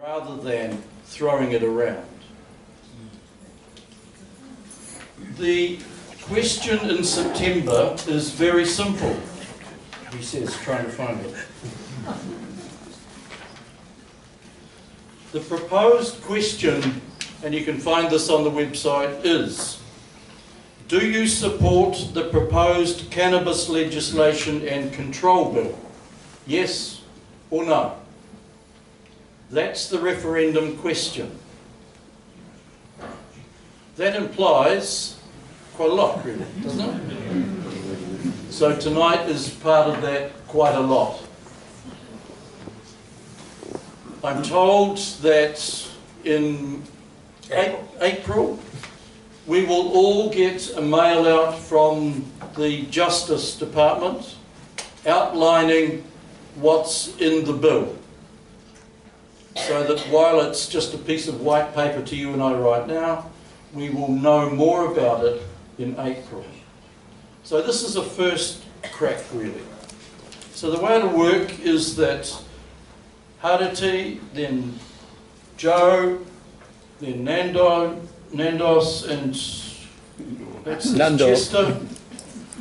rather than throwing it around. The question in September is very simple, he says, trying to find it. The proposed question, and you can find this on the website, is: do you support the proposed cannabis legislation and control bill? Yes or no? That's the referendum question. That implies quite a lot, really, doesn't it? So tonight is part of that quite a lot. I'm told that in April we will all get a mail out from the Justice Department outlining what's in the bill, so that while it's just a piece of white paper to you and I right now, we will know more about it in April. So this is a first crack, really. So the way it'll work is that Hariti, then Joe, then Nandos, and that's Chester.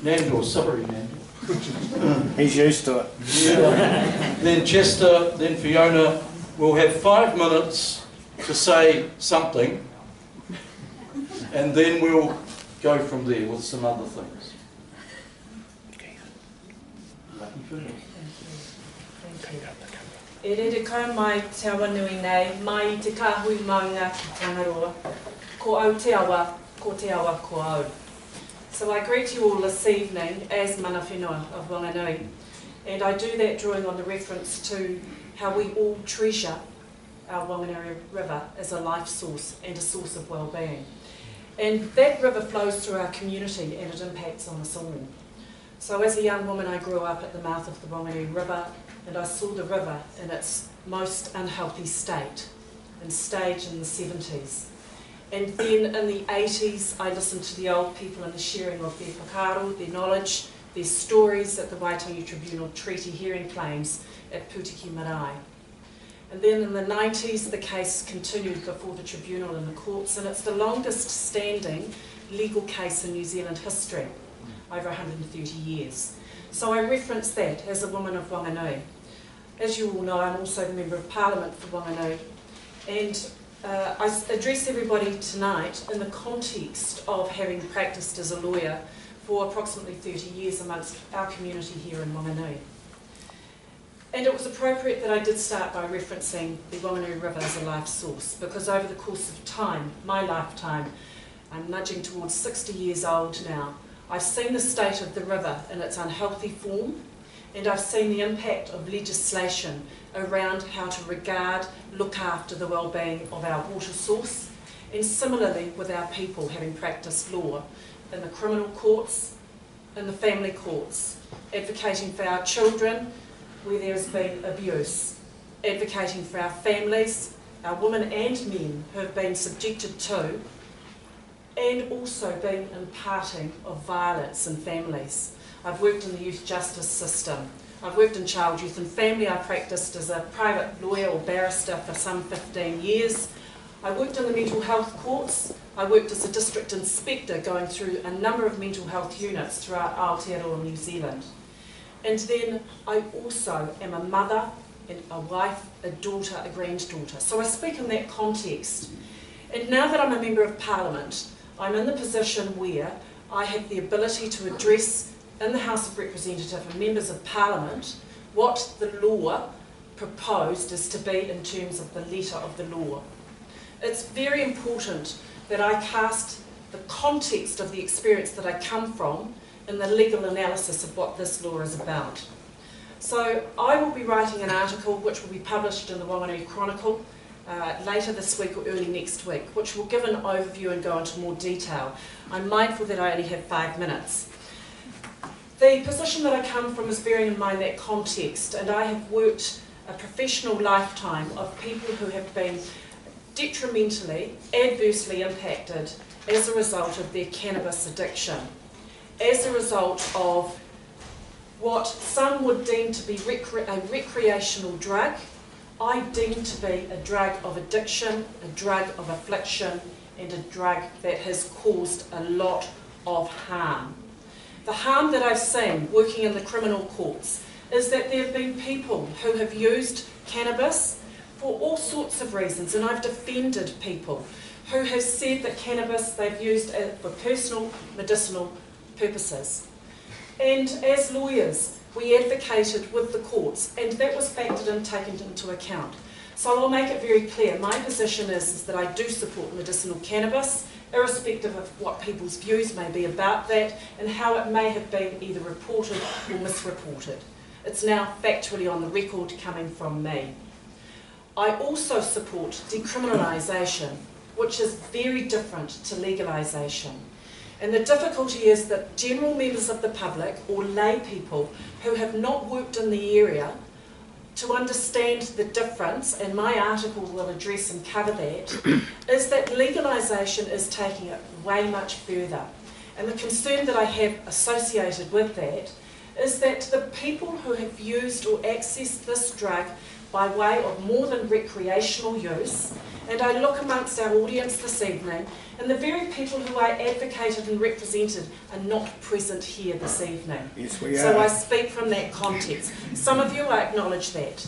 Nandos, sorry, Nandos. He's used to it. Yeah. Then Chester, then Fiona. We'll have 5 minutes to say something, and then we'll go from there with some other things. E re re kau mai te awa nui nei, mai te kāhui maunga ki Tangaroa, ko au te awa, ko te awa ko au. So I greet you all this evening as mana whenua of Whanganui, and I do that drawing on the reference to how we all treasure our Whanganui River as a life source and a source of well-being. And that river flows through our community and it impacts on us all. So as a young woman I grew up at the mouth of the Whanganui River, and I saw the river in its most unhealthy state and stage in the 70s. And then in the 80s I listened to the old people and the sharing of their whakaaro, their knowledge, their stories at the Waitangi Tribunal Treaty hearing claims at Putiki Marae. And then in the 90s the case continued before the tribunal in the courts, and it's the longest standing legal case in New Zealand history, over 130 years. So I reference that as a woman of Whanganui. As you all know, I'm also the Member of Parliament for Whanganui, and I address everybody tonight in the context of having practiced as a lawyer for approximately 30 years amongst our community here in Whanganui. And it was appropriate that I did start by referencing the Whanganui River as a life source, because over the course of time, my lifetime, I'm nudging towards 60 years old now, I've seen the state of the river in its unhealthy form, and I've seen the impact of legislation around how to regard, look after the well-being of our water source, and similarly with our people having practiced law in the criminal courts, in the family courts, advocating for our children where there has been abuse, advocating for our families, our women and men who have been subjected to, and also been imparting of violence in families. I've worked in the youth justice system. I've worked in child, youth and family. I practiced as a private lawyer or barrister for some 15 years. I worked in the mental health courts. I worked as a district inspector going through a number of mental health units throughout Aotearoa, New Zealand. And then I also am a mother, and a wife, a daughter, a granddaughter. So I speak in that context. And now that I'm a Member of Parliament, I'm in the position where I have the ability to address in the House of Representatives and Members of Parliament what the law proposed is to be in terms of the letter of the law. It's very important that I cast the context of the experience that I come from in the legal analysis of what this law is about. So I will be writing an article which will be published in the Whanganui Chronicle later this week or early next week, which will give an overview and go into more detail. I'm mindful that I only have 5 minutes. The position that I come from is bearing in mind that context, and I have worked a professional lifetime of people who have been detrimentally, adversely impacted as a result of their cannabis addiction, as a result of what some would deem to be a recreational drug, I deem to be a drug of addiction, a drug of affliction, and a drug that has caused a lot of harm. The harm that I've seen working in the criminal courts is that there have been people who have used cannabis for all sorts of reasons, and I've defended people who have said that cannabis they've used for personal medicinal purposes. And as lawyers, we advocated with the courts, and that was factored and taken into account. So I'll make it very clear, my position is that I do support medicinal cannabis, irrespective of what people's views may be about that, and how it may have been either reported or misreported. It's now factually on the record coming from me. I also support decriminalisation, which is very different to legalisation. And the difficulty is that general members of the public or lay people who have not worked in the area to understand the difference, and my article will address and cover that, is that legalisation is taking it way much further. And the concern that I have associated with that is that the people who have used or accessed this drug by way of more than recreational use, and I look amongst our audience this evening, and the very people who I advocated and represented are not present here this evening. Yes, we are. So I speak from that context. Some of you, I acknowledge that.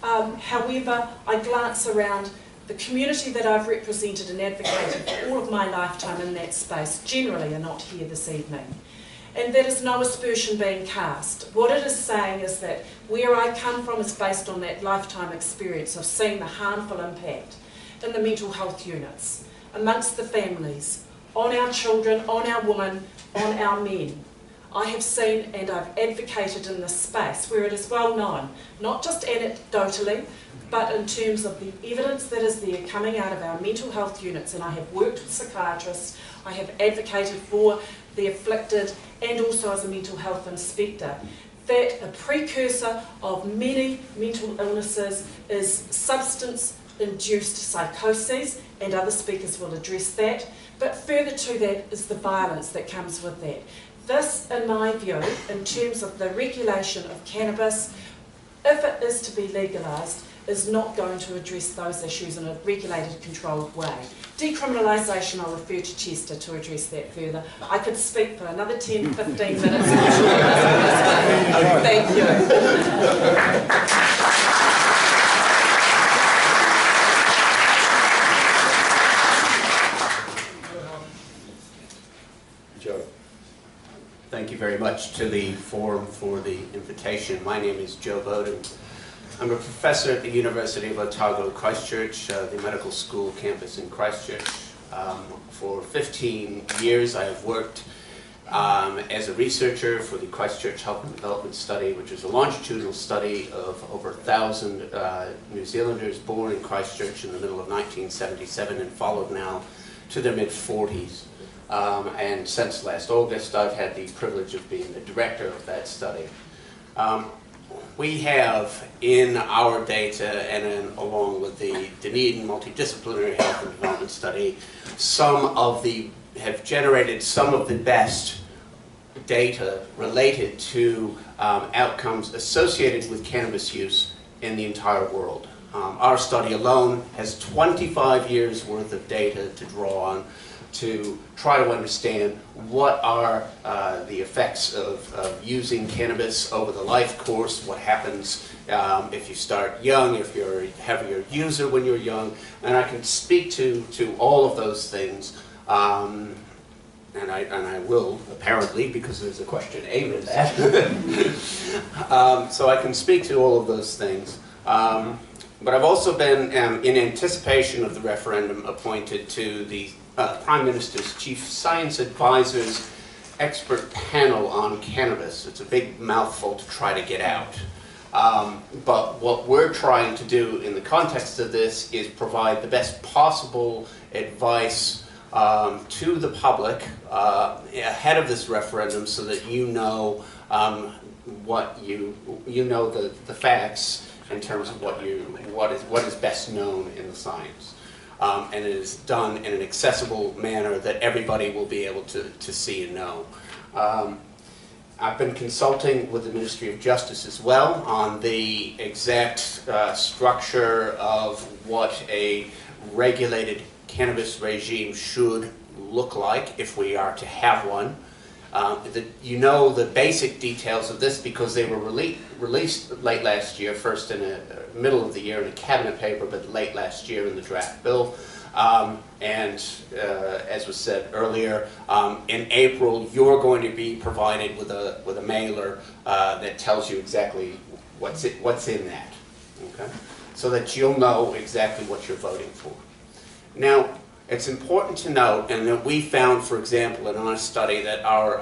However, I glance around the community that I've represented and advocated for all of my lifetime in that space, generally are not here this evening. And that is no aspersion being cast. What it is saying is that where I come from is based on that lifetime experience of seeing the harmful impact in the mental health units, amongst the families, on our children, on our women, on our men. I have seen and I've advocated in this space where it is well known, not just anecdotally, but in terms of the evidence that is there coming out of our mental health units, and I have worked with psychiatrists, I have advocated for the afflicted, and also as a mental health inspector, that a precursor of many mental illnesses is substance-induced psychoses, and other speakers will address that, but further to that is the violence that comes with that. This, in my view, in terms of the regulation of cannabis, if it is to be legalised, is not going to address those issues in a regulated, controlled way. Decriminalisation, I'll refer to Chester to address that further. I could speak for another 10, 15 minutes. Thank you. Joe. Thank you very much to the forum for the invitation. My name is Joe Bowden. I'm a professor at the University of Otago, Christchurch, the medical school campus in Christchurch. For 15 years I have worked as a researcher for the Christchurch Health and Development Study, which is a longitudinal study of over 1,000 New Zealanders born in Christchurch in the middle of 1977 and followed now to their mid-40s. And since last August I've had the privilege of being the director of that study. We have in our data and along with the Dunedin Multidisciplinary Health and Development Study, have generated some of the best data related to outcomes associated with cannabis use in the entire world. Our study alone has 25 years worth of data to draw on to try to understand what are the effects of using cannabis over the life course, what happens if you start young, if you're a heavier user when you're young, and I can speak to all of those things, and I will, apparently, because there's a question aimed at that. So I can speak to all of those things. But I've also been, in anticipation of the referendum, appointed to the Prime Minister's Chief Science Advisor's expert panel on cannabis. It's a big mouthful to try to get out. But what we're trying to do in the context of this is provide the best possible advice to the public ahead of this referendum so that you know the facts in terms of what is best known in the science. And it is done in an accessible manner that everybody will be able to see and know. I've been consulting with the Ministry of Justice as well on the exact structure of what a regulated cannabis regime should look like if we are to have one. You know the basic details of this because they were released late last year, first in the middle of the year in a cabinet paper, but late last year in the draft bill. As was said earlier, in April you're going to be provided with a mailer that tells you exactly what's in that, okay? So that you'll know exactly what you're voting for. Now, it's important to note, and that we found, for example, in our study, that our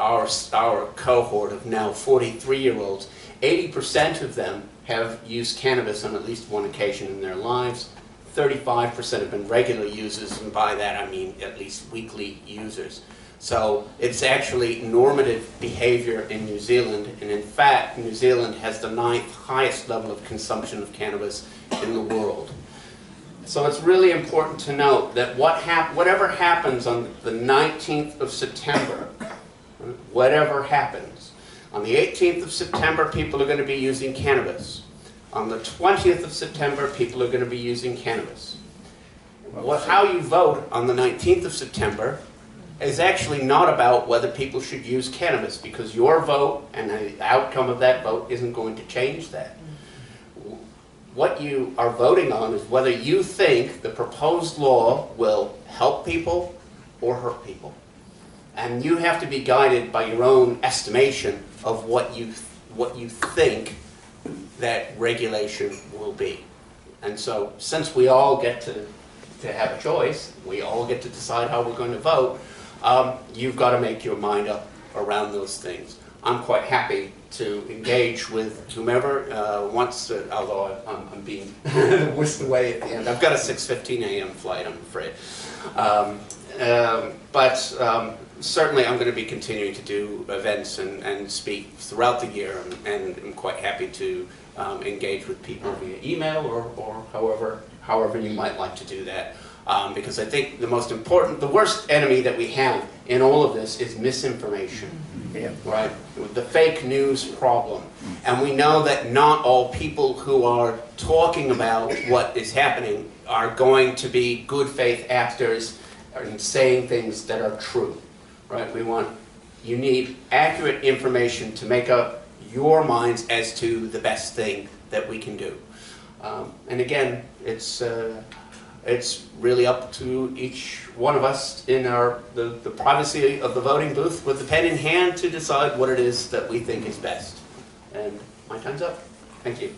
cohort of now 43-year-olds, 80% of them have used cannabis on at least one occasion in their lives. 35% have been regular users, and by that I mean at least weekly users. So it's actually normative behavior in New Zealand, and in fact, New Zealand has the 9th highest level of consumption of cannabis in the world. So it's really important to note that whatever happens on the 19th of September, whatever happens, on the 18th of September, people are going to be using cannabis. On the 20th of September, people are going to be using cannabis. How you vote on the 19th of September is actually not about whether people should use cannabis, because your vote and the outcome of that vote isn't going to change that. What you are voting on is whether you think the proposed law will help people or hurt people. And you have to be guided by your own estimation of what you think that regulation will be. And so, since we all get to have a choice, we all get to decide how we're going to vote, you've got to make your mind up around those things. I'm quite happy to engage with whomever wants to, although I'm being whisked away at the end. I've got a 6:15 a.m. flight, I'm afraid. Certainly I'm going to be continuing to do events and speak throughout the year, and I'm quite happy to engage with people via email or however you might like to do that. Because I think the worst enemy that we have in all of this is misinformation, right? The fake news problem. And we know that not all people who are talking about what is happening are going to be good faith actors and saying things that are true, right? You need accurate information to make up your minds as to the best thing that we can do. And again, it's really up to each one of us in the privacy of the voting booth with the pen in hand to decide what it is that we think is best. And my time's up. Thank you.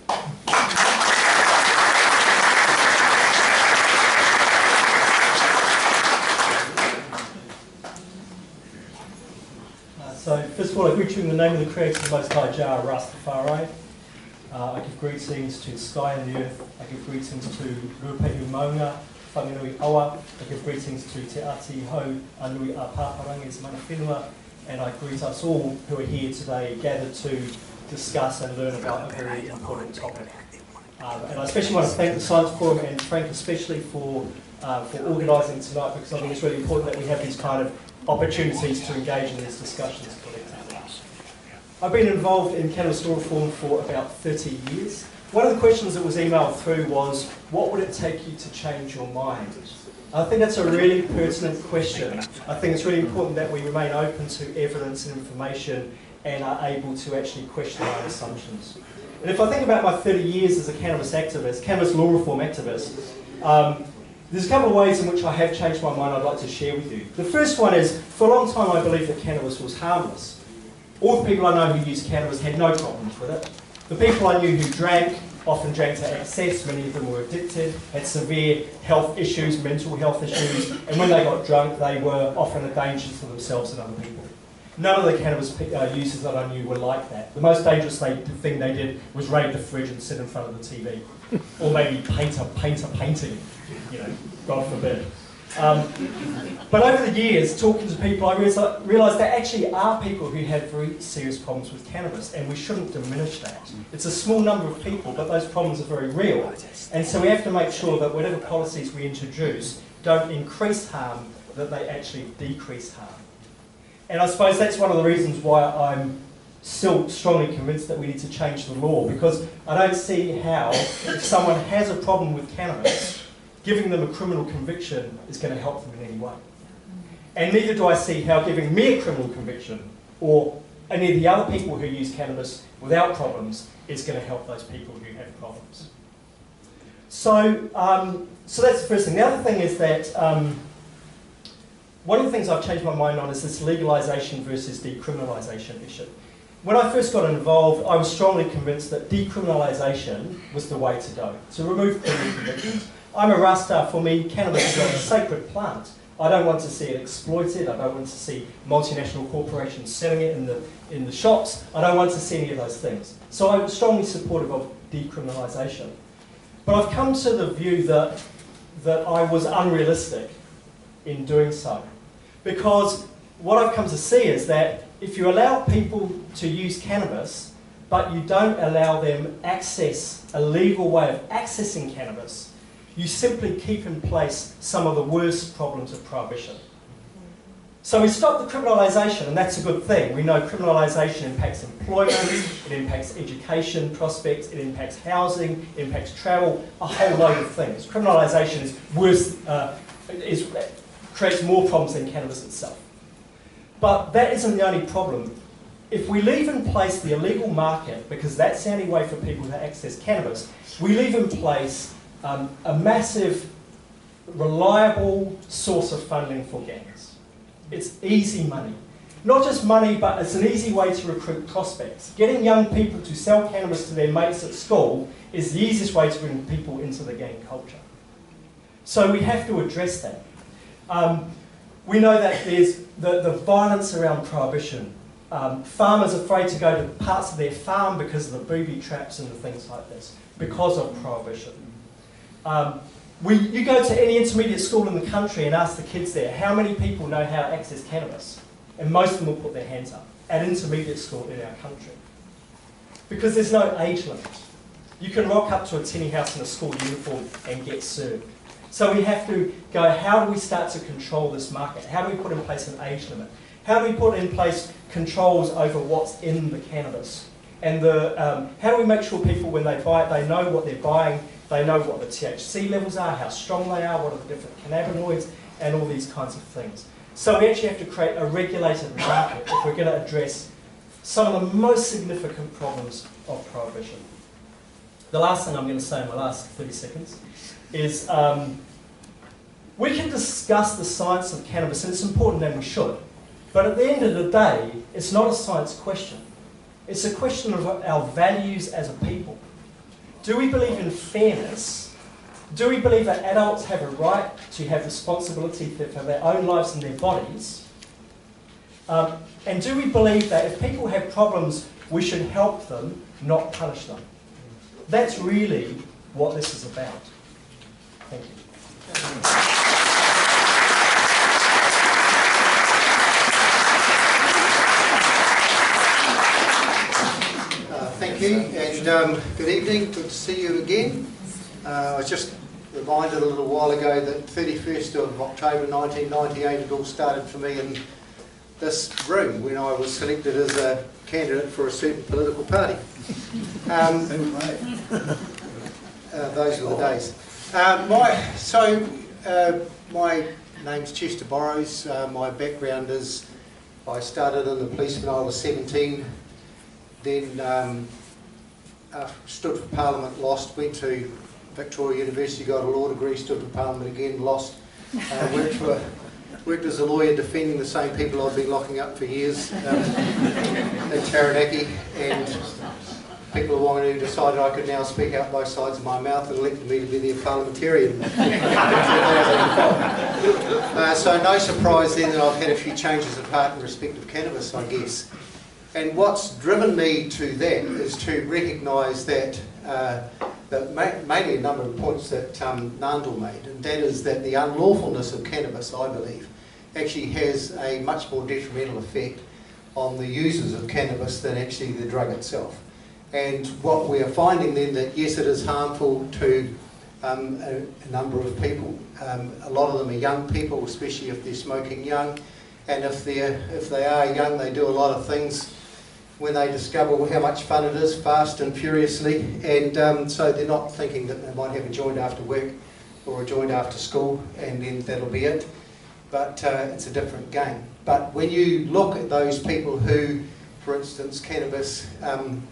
So first of all, I greet you in the name of the Creator, the Most High Jah Rastafari. I give greetings to the sky and the earth. I give greetings to Rupehu Maunga, Whanganui Awa. I give greetings to Te Ati Hau Anui a Pāparangi's Mana Whenua. And I greet us all who are here today, gathered to discuss and learn about a very important topic. And I especially want to thank the Science Forum and Frank especially for organising tonight, because I think it's really important that we have these kind of opportunities to engage in these discussions collectively. I've been involved in cannabis law reform for about 30 years. One of the questions that was emailed through was, what would it take you to change your mind? I think that's a really pertinent question. I think it's really important that we remain open to evidence and information and are able to actually question our assumptions. And if I think about my 30 years as a cannabis activist, cannabis law reform activist, there's a couple of ways in which I have changed my mind I'd like to share with you. The first one is, for a long time I believed that cannabis was harmless. All the people I know who used cannabis had no problems with it. The people I knew who drank often drank to excess, many of them were addicted, had severe health issues, mental health issues, and when they got drunk they were often a danger to themselves and other people. None of the cannabis users that I knew were like that. The most dangerous thing they did was raid the fridge and sit in front of the TV. Or maybe paint a painting, you know, God forbid. But over the years, talking to people, I realised there actually are people who have very serious problems with cannabis, and we shouldn't diminish that. It's a small number of people, but those problems are very real. And so we have to make sure that whatever policies we introduce don't increase harm, that they actually decrease harm. And I suppose that's one of the reasons why I'm still strongly convinced that we need to change the law, because I don't see how, if someone has a problem with cannabis, giving them a criminal conviction is going to help them in any way. And neither do I see how giving me a criminal conviction or any of the other people who use cannabis without problems is going to help those people who have problems. So, so that's the first thing. The other thing is that one of the things I've changed my mind on is this legalisation versus decriminalisation issue. When I first got involved, I was strongly convinced that decriminalisation was the way to go, to remove criminal convictions. I'm a Rasta. For me, cannabis is a sacred plant. I don't want to see it exploited. I don't want to see multinational corporations selling it in the shops. I don't want to see any of those things. So I'm strongly supportive of decriminalisation. But I've come to the view that I was unrealistic in doing so. Because what I've come to see is that if you allow people to use cannabis, but you don't allow them access a legal way of accessing cannabis, you simply keep in place some of the worst problems of prohibition. So we stop the criminalisation, and that's a good thing. We know criminalisation impacts employment, it impacts education prospects, it impacts housing, it impacts travel, a whole load of things. Criminalisation is worse, creates more problems than cannabis itself. But that isn't the only problem. If we leave in place the illegal market, because that's the only way for people to access cannabis, we leave in place a massive, reliable source of funding for gangs. It's easy money. Not just money, but it's an easy way to recruit prospects. Getting young people to sell cannabis to their mates at school is the easiest way to bring people into the gang culture. So we have to address that. We know that there's the violence around prohibition. Farmers are afraid to go to parts of their farm because of the booby traps and the things like this, because of prohibition. You go to any intermediate school in the country and ask the kids there, how many people know how to access cannabis? And most of them will put their hands up at intermediate school in our country. Because there's no age limit. You can rock up to a tinny house in a school uniform and get served. So we have to go, how do we start to control this market? How do we put in place an age limit? How do we put in place controls over what's in the cannabis? And how do we make sure people, when they buy it, they know what they're buying, they know what the THC levels are, how strong they are, what are the different cannabinoids, and all these kinds of things. So we actually have to create a regulated market if we're going to address some of the most significant problems of prohibition. The last thing I'm going to say in my last 30 seconds is we can discuss the science of cannabis, and it's important and we should, but at the end of the day, it's not a science question. It's a question of our values as a people. Do we believe in fairness? Do we believe that adults have a right to have responsibility for their own lives and their bodies? And do we believe that if people have problems, we should help them, not punish them? That's really what this is about. Thank you. Thank you, and good evening. Good to see you again. I was just reminded a little while ago that 31st of October 1998 it all started for me in this room when I was selected as a candidate for a certain political party. Those were the days. My name's Chester Burrows. My background is I started in the police when I was 17. Then stood for Parliament, lost, went to Victoria University, got a law degree, stood for Parliament again, lost, worked as a lawyer defending the same people I'd been locking up for years in Taranaki, and people of Whanganui decided I could now speak out both sides of my mouth and elected me to be their parliamentarian. So no surprise then that I've had a few changes of heart in respect of cannabis, I guess. And what's driven me to that is to recognise that, mainly a number of points that Nandal made, and that is that the unlawfulness of cannabis, I believe, actually has a much more detrimental effect on the users of cannabis than actually the drug itself. And what we are finding then that yes, it is harmful to a number of people. A lot of them are young people, especially if they're smoking young, and if they are young, they do a lot of things when they discover how much fun it is, fast and furiously, and so they're not thinking that they might have a joint after work or a joint after school and then that'll be it. But it's a different game. But when you look at those people who, for instance, cannabis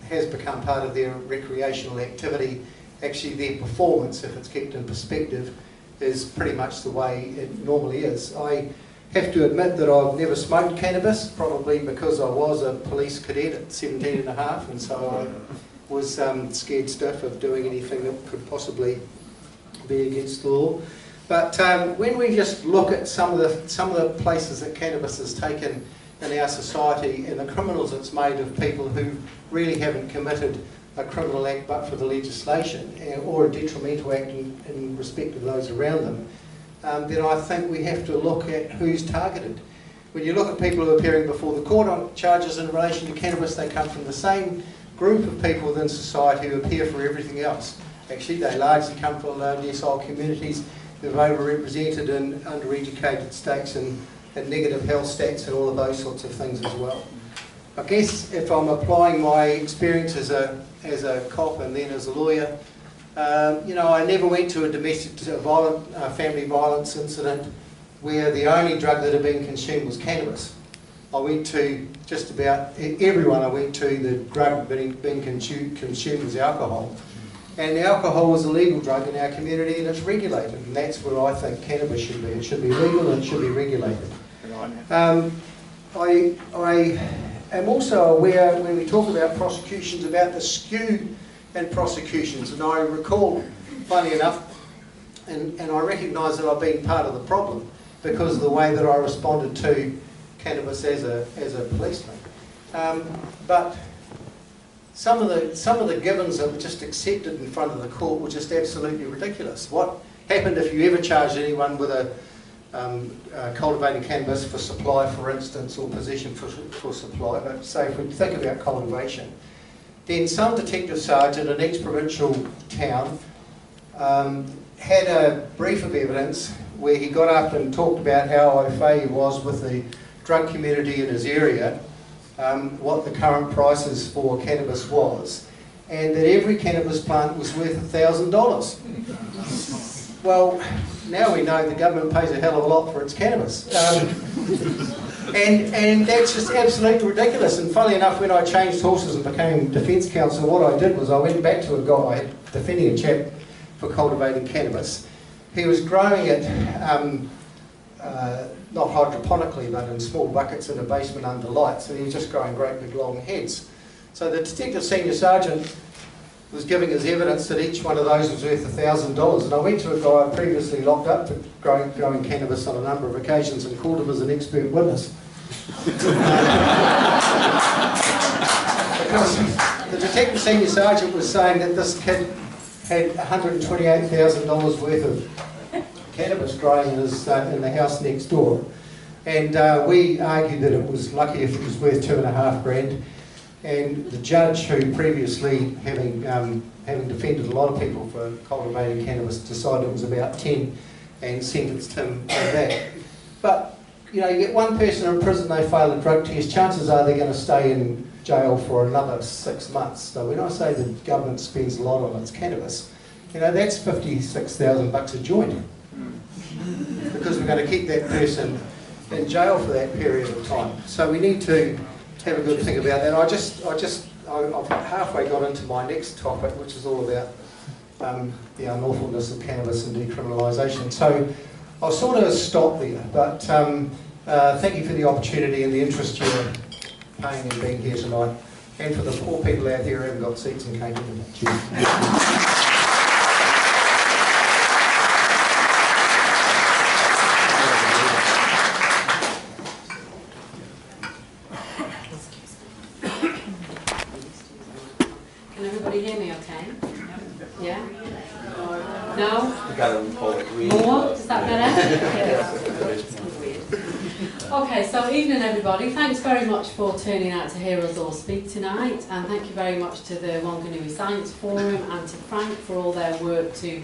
has become part of their recreational activity, actually their performance, if it's kept in perspective, is pretty much the way it normally is. I have to admit that I've never smoked cannabis, probably because I was a police cadet at 17 and a half, and so I was scared stiff of doing anything that could possibly be against the law. But when we just look at some of the places that cannabis has taken in our society and the criminals it's made of people who really haven't committed a criminal act but for the legislation or a detrimental act in respect of those around them, then I think we have to look at who's targeted. When you look at people who are appearing before the court on charges in relation to cannabis, they come from the same group of people within society who appear for everything else. Actually, they largely come from decile communities who are overrepresented in undereducated states and negative health stats and all of those sorts of things as well. I guess if I'm applying my experience as a cop and then as a lawyer, I never went to a domestic family violence incident where the only drug that had been consumed was cannabis. I went to just about everyone I went to, the drug being consumed was alcohol. And alcohol is a legal drug in our community and it's regulated, and that's where I think cannabis should be. It should be legal and it should be regulated. I am also aware when we talk about prosecutions about the skew in prosecutions, and I recall, funny enough, and I recognise that I've been part of the problem because of the way that I responded to cannabis as a policeman. But some of the givens that were just accepted in front of the court were just absolutely ridiculous. What happened if you ever charged anyone with cultivating cannabis for supply, for instance, or possession for supply? But say if we think about cultivation, then some detective sergeant in an ex-provincial town had a brief of evidence where he got up and talked about how au fait he was with the drug community in his area, what the current prices for cannabis was, and that every cannabis plant was worth $1,000. Well, now we know the government pays a hell of a lot for its cannabis. And that's just absolutely ridiculous. And funnily enough, when I changed horses and became defence counsel, what I did was I went back to a guy defending a chap for cultivating cannabis. He was growing it not hydroponically, but in small buckets in a basement under lights, and he was just growing great big long heads. So the detective senior sergeant was giving his evidence that each one of those was worth $1,000, and I went to a guy I previously locked up for growing cannabis on a number of occasions and called him as an expert witness. Because the detective senior sergeant was saying that this kid had $128,000 worth of cannabis growing in the house next door, and we argued that it was lucky if it was worth $2.5 grand. And the judge, who previously, having defended a lot of people for cultivating cannabis, decided it was about 10 and sentenced him on that. But you get one person in prison, they fail a drug test, chances are they're going to stay in jail for another 6 months. So when I say the government spends a lot on its cannabis, that's $56,000 a joint, because we're going to keep that person in jail for that period of time. So we need to have a good think about that. I've halfway got into my next topic, which is all about the unlawfulness of cannabis and decriminalisation. So I'll sort of stop there, but thank you for the opportunity and the interest you're paying in being here tonight, and for the poor people out there who haven't got seats and can't get in. Cheers. Hear me okay? Yeah? No? More? More? Is that better? Okay, so evening everybody. Thanks very much for turning out to hear us all speak tonight, and thank you very much to the Whanganui Science Forum and to Frank for all their work to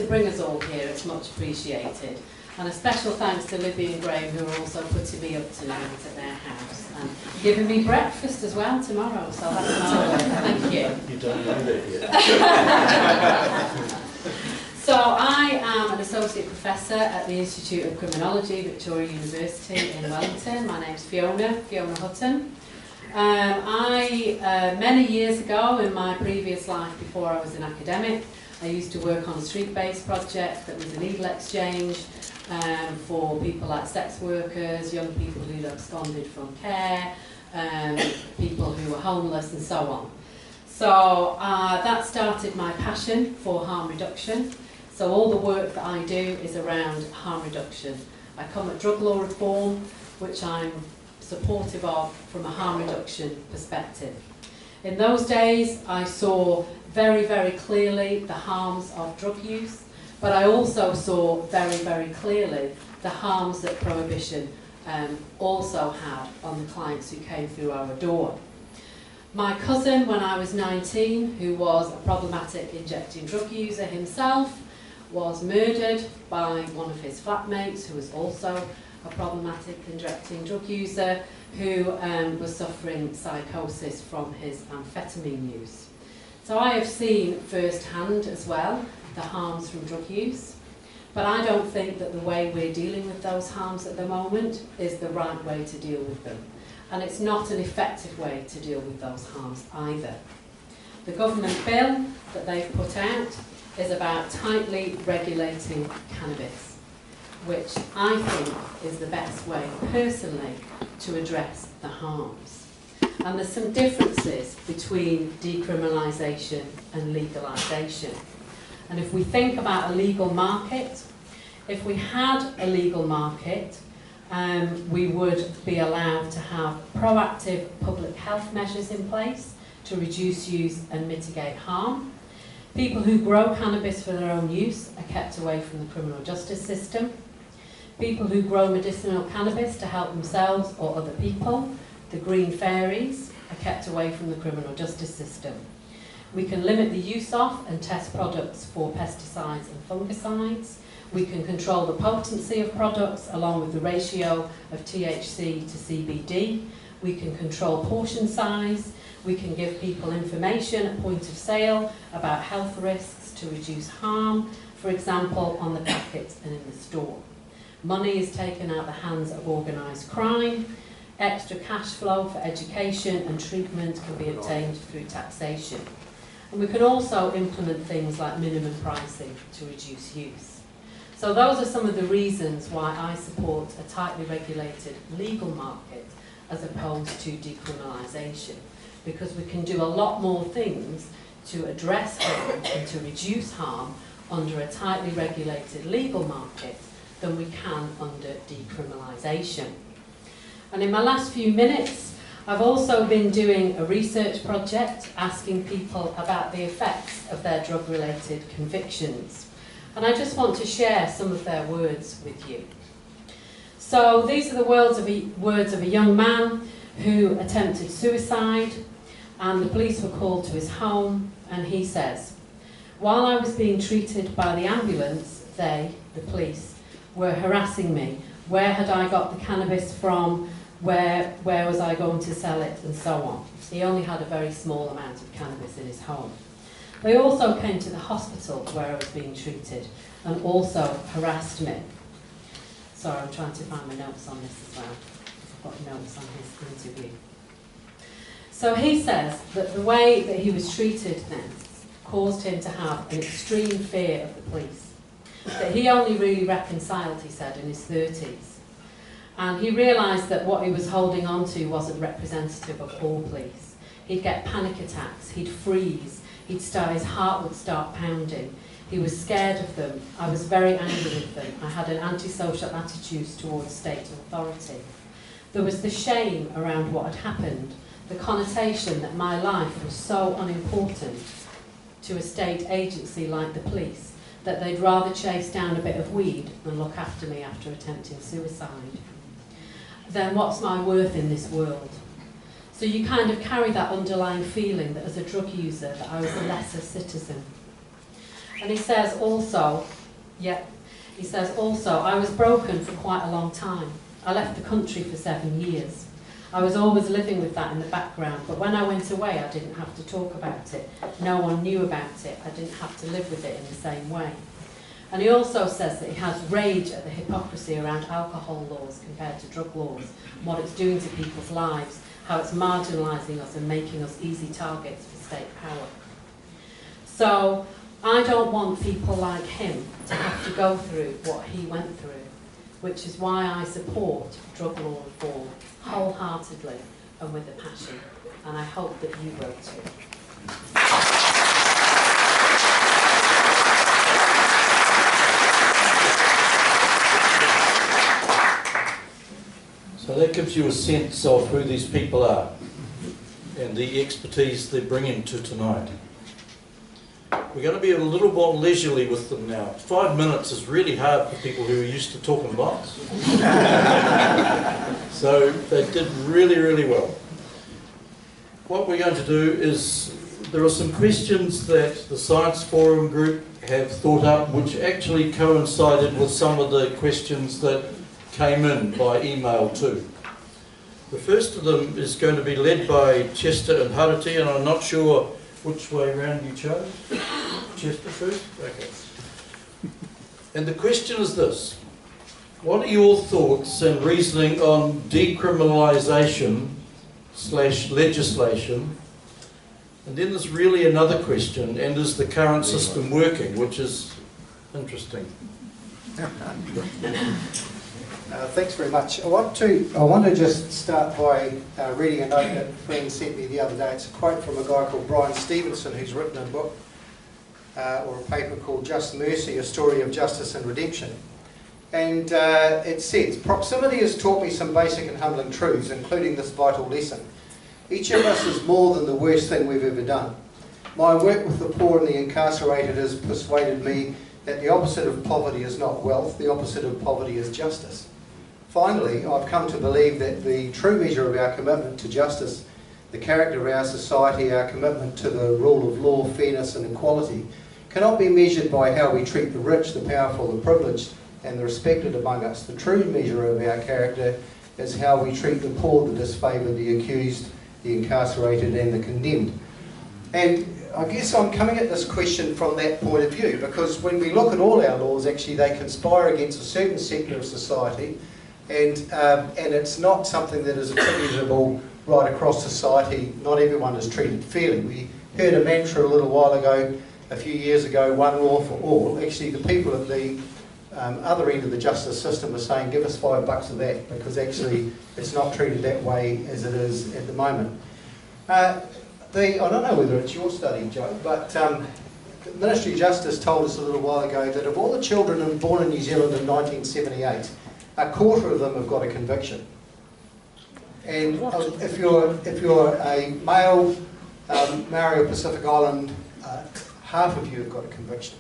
bring us all here. It's much appreciated. And a special thanks to Libby and Graham, who are also putting me up tonight at their house and giving me breakfast as well tomorrow. So that's marvellous. Thank you. You don't know that yet. So I am an associate professor at the Institute of Criminology, Victoria University in Wellington. My name's Fiona Hutton. Many years ago, in my previous life before I was an academic, I used to work on a street-based project that was a needle exchange for people like sex workers, young people who'd absconded from care, people who were homeless and so on. So that started my passion for harm reduction. So all the work that I do is around harm reduction. I come at drug law reform, which I'm supportive of from a harm reduction perspective. In those days, I saw very, very clearly the harms of drug use, but I also saw very, very clearly the harms that prohibition also had on the clients who came through our door. My cousin, when I was 19, who was a problematic injecting drug user himself, was murdered by one of his flatmates, who was also a problematic injecting drug user, who was suffering psychosis from his amphetamine use. So I have seen firsthand as well the harms from drug use, but I don't think that the way we're dealing with those harms at the moment is the right way to deal with them. And it's not an effective way to deal with those harms either. The government bill that they've put out is about tightly regulating cannabis, which I think is the best way, personally, to address the harms. And there's some differences between decriminalisation and legalisation. And if we think about a legal market, if we had a legal market, we would be allowed to have proactive public health measures in place to reduce use and mitigate harm. People who grow cannabis for their own use are kept away from the criminal justice system. People who grow medicinal cannabis to help themselves or other people, the green fairies, are kept away from the criminal justice system. We can limit the use of and test products for pesticides and fungicides. We can control the potency of products along with the ratio of THC to CBD. We can control portion size. We can give people information at point of sale about health risks to reduce harm, for example, on the packet and in the store. Money is taken out of the hands of organised crime. Extra cash flow for education and treatment can be obtained through taxation. And we can also implement things like minimum pricing to reduce use. So those are some of the reasons why I support a tightly regulated legal market as opposed to decriminalisation, because we can do a lot more things to address harm and to reduce harm under a tightly regulated legal market than we can under decriminalisation. And in my last few minutes, I've also been doing a research project asking people about the effects of their drug-related convictions. And I just want to share some of their words with you. So these are the words of a young man who attempted suicide, and the police were called to his home, and he says, "While I was being treated by the ambulance, they, the police, were harassing me. Where had I got the cannabis from? Where was I going to sell it? And so on." He only had a very small amount of cannabis in his home. They also came to the hospital where I was being treated and also harassed me. Sorry, I'm trying to find my notes on this as well. I've got notes on his interview. So he says that the way that he was treated then caused him to have an extreme fear of the police. That he only really reconciled, he said, in his 30s. And he realised that what he was holding on to wasn't representative of all police. He'd get panic attacks, he'd freeze, his heart would start pounding. He was scared of them. I was very angry with them. I had an antisocial attitude towards state authority. There was the shame around what had happened, the connotation that my life was so unimportant to a state agency like the police that they'd rather chase down a bit of weed than look after me after attempting suicide. Then what's my worth in this world? So you kind of carry that underlying feeling that as a drug user that I was a lesser citizen. And he says also, He says, also, I was broken for quite a long time. I left the country for 7 years. I was always living with that in the background, but when I went away, I didn't have to talk about it. No one knew about it. I didn't have to live with it in the same way. And he also says that he has rage at the hypocrisy around alcohol laws compared to drug laws, and what it's doing to people's lives, how it's marginalising us and making us easy targets for state power. So I don't want people like him to have to go through what he went through, which is why I support drug law reform wholeheartedly and with a passion, and I hope that you will too. So that gives you a sense of who these people are and the expertise they're bringing to tonight. We're going to be a little more leisurely with them now. 5 minutes is really hard for people who are used to talking lots. So they did really, really well. What we're going to do is, there are some questions that the Science Forum group have thought up, which actually coincided with some of the questions that came in by email too. The first of them is going to be led by Chester and Harati, and I'm not sure which way around you chose. Chester first? Okay. And the question is this: what are your thoughts and reasoning on decriminalisation/legislation? And then there's really another question, and is the current system working, which is interesting. Thanks very much. I want to just start by reading a note that a friend sent me the other day. It's a quote from a guy called Brian Stevenson, who's written a book or a paper called Just Mercy, A Story of Justice and Redemption. And it says, proximity has taught me some basic and humbling truths, including this vital lesson. Each of us is more than the worst thing we've ever done. My work with the poor and the incarcerated has persuaded me that the opposite of poverty is not wealth, the opposite of poverty is justice. Finally, I've come to believe that the true measure of our commitment to justice, the character of our society, our commitment to the rule of law, fairness and equality, cannot be measured by how we treat the rich, the powerful, the privileged and the respected among us. The true measure of our character is how we treat the poor, the disfavoured, the accused, the incarcerated and the condemned. And I guess I'm coming at this question from that point of view, because when we look at all our laws, actually they conspire against a certain sector of society, and it's not something that is attributable right across society. Not everyone is treated fairly. We heard a mantra a little while ago, a few years ago, one law for all. Actually, the people at the other end of the justice system are saying, give us $5 of that, because actually it's not treated that way as it is at the moment. I don't know whether it's your study, Joe, but the Ministry of Justice told us a little while ago that of all the children born in New Zealand in 1978, a quarter of them have got a conviction. And if you're a male Maori or Pacific Island, half of you have got a conviction.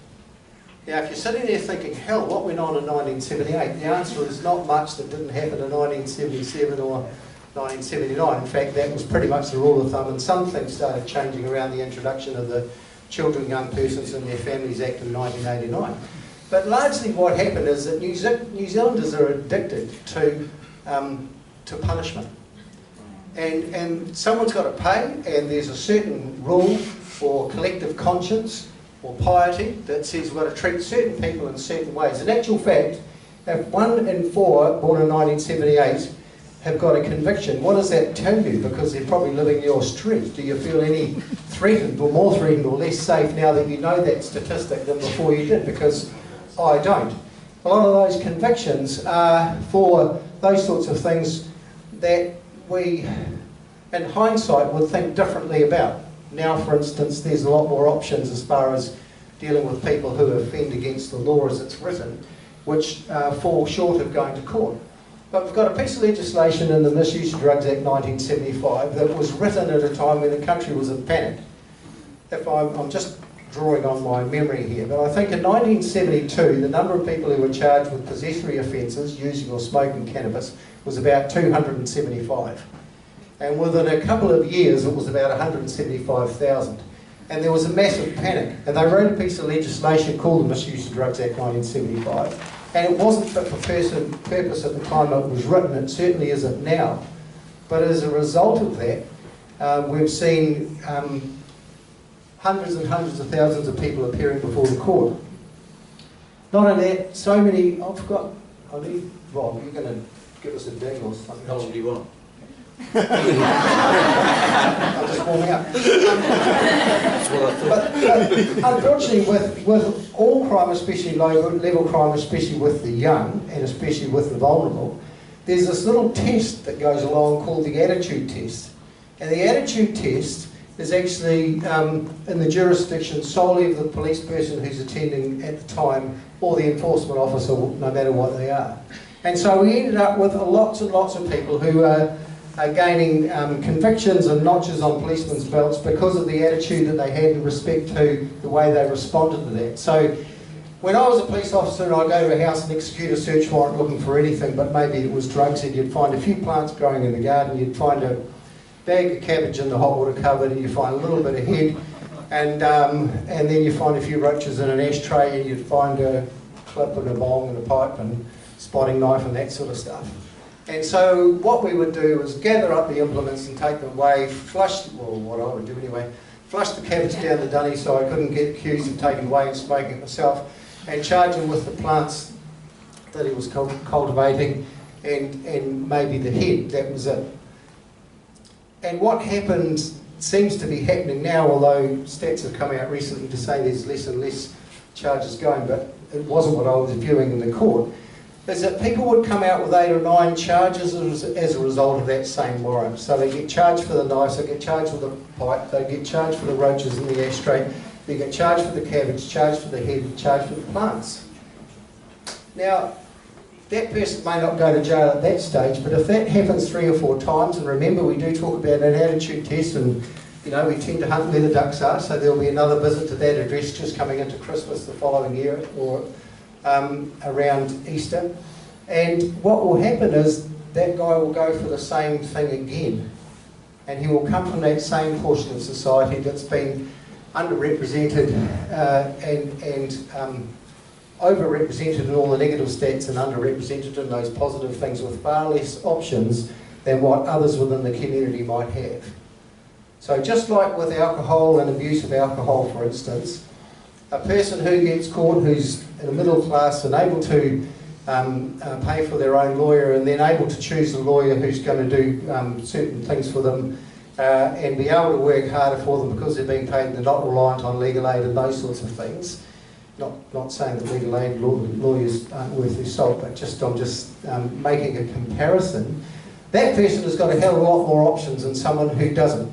Now, if you're sitting there thinking, hell, what went on in 1978? The answer is not much that didn't happen in 1977 or 1979. In fact, that was pretty much the rule of thumb, and some things started changing around the introduction of the Children, Young Persons and Their Families Act in 1989. But largely what happened is that New Zealanders are addicted to punishment. And someone's got to pay, and there's a certain rule or collective conscience or piety that says we've got to treat certain people in certain ways. In actual fact, if 1 in 4 born in 1978 have got a conviction, what does that tell you? Because they're probably living your street. Do you feel any threatened or more threatened or less safe now that you know that statistic than before you did? Because I don't. A lot of those convictions are for those sorts of things that we, in hindsight, would think differently about. Now, for instance, there's a lot more options as far as dealing with people who offend against the law as it's written, which fall short of going to court. But we've got a piece of legislation in the Misuse of Drugs Act 1975 that was written at a time when the country was in panic. If I'm just drawing on my memory here, but I think in 1972 the number of people who were charged with possessory offences, using or smoking cannabis, was about 275. And within a couple of years it was about 175,000. And there was a massive panic. And they wrote a piece of legislation called the Misuse of Drugs Act 1975. And it wasn't fit for purpose at the time it was written, it certainly isn't now. But as a result of that, we've seen hundreds and hundreds of thousands of people appearing before the court. Not only that, so many, I forgot, I need, Rob, you're going to give us a ding or something. How long do you want? I'm just warming up. But unfortunately, with all crime, especially low-level crime, especially with the young and especially with the vulnerable, there's this little test that goes along called the attitude test. And the attitude test is actually in the jurisdiction solely of the police person who's attending at the time, or the enforcement officer, no matter what they are. And so we ended up with lots and lots of people who are gaining convictions and notches on policemen's belts because of the attitude that they had in respect to the way they responded to that. So when I was a police officer and I'd go to a house and execute a search warrant looking for anything, but maybe it was drugs, and you'd find a few plants growing in the garden, you'd find a bag of cabbage in the hot water cupboard, and you find a little bit of head, and then you find a few roaches in an ashtray, and you'd find a clip and a bong and a pipe and spotting knife and that sort of stuff. And so what we would do was gather up the implements and take them away, flush, well, what I would do anyway, flush the cabbage down the dunny so I couldn't get accused of taking away and smoking it myself, and charge him with the plants that he was cultivating and maybe the head, that was it. And what happened seems to be happening now, although stats have come out recently to say there's less and less charges going, but it wasn't what I was viewing in the court, is that people would come out with 8 or 9 charges as a result of that same warrant. So they get charged for the knives, they get charged for the pipe, they get charged for the roaches in the ashtray, they get charged for the cabbage, charged for the head, charged for the plants. Now, that person may not go to jail at that stage, but if that happens 3 or 4 times, and remember we do talk about an attitude test, and you know, we tend to hunt where the ducks are, so there'll be another visit to that address just coming into Christmas the following year, or around Easter. And what will happen is that guy will go for the same thing again. And he will come from that same portion of society that's been underrepresented and overrepresented in all the negative stats and underrepresented in those positive things, with far less options than what others within the community might have. So just like with alcohol and abuse of alcohol, for instance, a person who gets caught who's in the middle class and able to pay for their own lawyer, and then able to choose a lawyer who's going to do certain things for them and be able to work harder for them because they're being paid, they're not reliant on legal aid and those sorts of things. Not saying that legal aid lawyers aren't worth their salt, but I'm just making a comparison. That person has got a hell of a lot more options than someone who doesn't.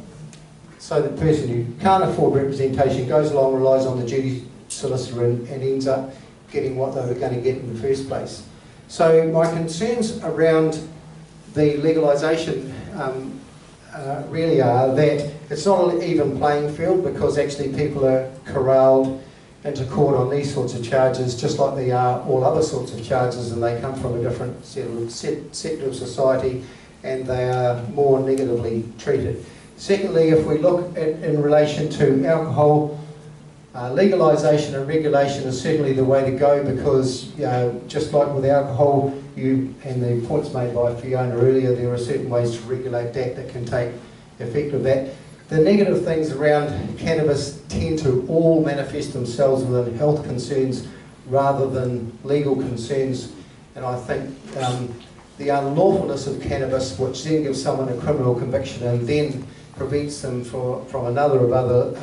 So the person who can't afford representation goes along, relies on the duty solicitor and ends up getting what they were going to get in the first place. So my concerns around the legalisation really are that it's not an even playing field, because actually people are corralled into court on these sorts of charges just like they are all other sorts of charges, and they come from a different sector of society and they are more negatively treated. Secondly, if we look at in relation to alcohol, legalisation and regulation is certainly the way to go, because just like with alcohol, and the points made by Fiona earlier, there are certain ways to regulate that can take effect of that. The negative things around cannabis tend to all manifest themselves within health concerns rather than legal concerns, and I think the unlawfulness of cannabis, which then gives someone a criminal conviction and then prevents them from another of other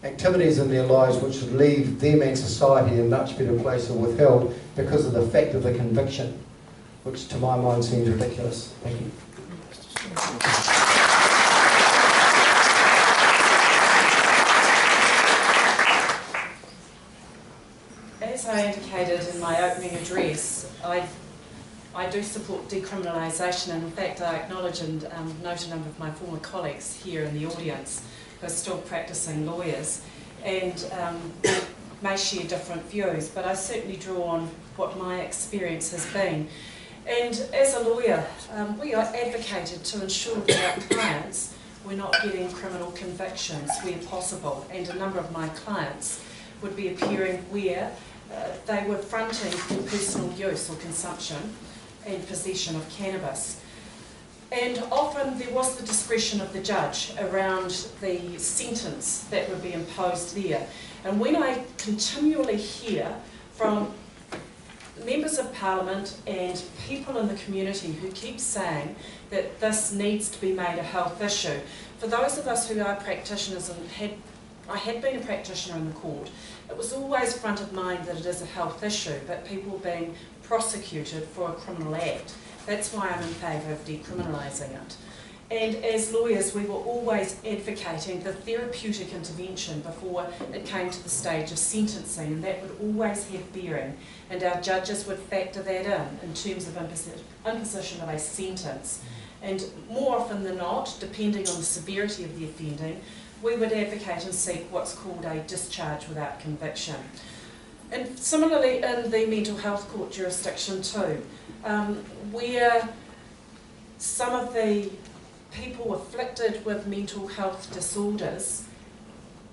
activities in their lives, which would leave them and society in a much better place, or withheld because of the fact of the conviction, which to my mind seems ridiculous. Thank you. As I indicated in my opening address, I do support decriminalisation, and in fact I acknowledge and note a number of my former colleagues here in the audience who are still practising lawyers and may share different views, but I certainly draw on what my experience has been. And as a lawyer, we are advocated to ensure that our clients were not getting criminal convictions where possible, and a number of my clients would be appearing where they were fronting for personal use or consumption and possession of cannabis. And often there was the discretion of the judge around the sentence that would be imposed there. And when I continually hear from members of Parliament and people in the community who keep saying that this needs to be made a health issue, for those of us who are practitioners, and I had been a practitioner in the court, it was always front of mind that it is a health issue, but people being prosecuted for a criminal act. That's why I'm in favour of decriminalising it. And as lawyers, we were always advocating the therapeutic intervention before it came to the stage of sentencing, and that would always have bearing, and our judges would factor that in terms of imposition of a sentence. And more often than not, depending on the severity of the offending, we would advocate and seek what's called a discharge without conviction. And similarly in the mental health court jurisdiction too, where some of the people afflicted with mental health disorders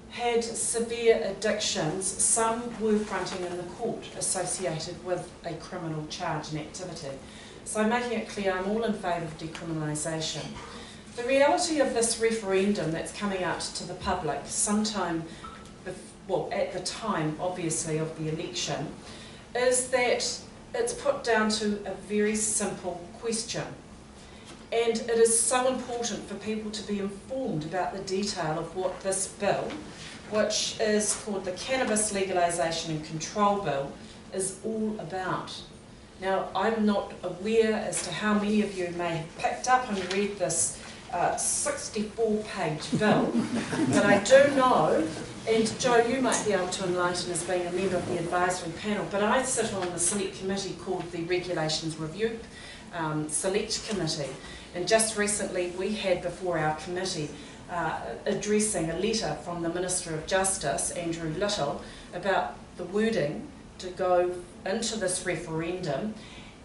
had severe addictions, some were fronting in the court associated with a criminal charge and activity. So making it clear, I'm all in favour of decriminalisation. The reality of this referendum that's coming out to the public sometime, well, at the time, obviously, of the election, is that it's put down to a very simple question. And it is so important for people to be informed about the detail of what this bill, which is called the Cannabis Legalisation and Control Bill, is all about. Now, I'm not aware as to how many of you may have picked up and read this 64-page bill, but I do know, and Joe, you might be able to enlighten as being a member of the advisory panel, but I sit on the select committee called the Regulations Review Select Committee, and just recently we had before our committee addressing a letter from the Minister of Justice, Andrew Little, about the wording to go into this referendum.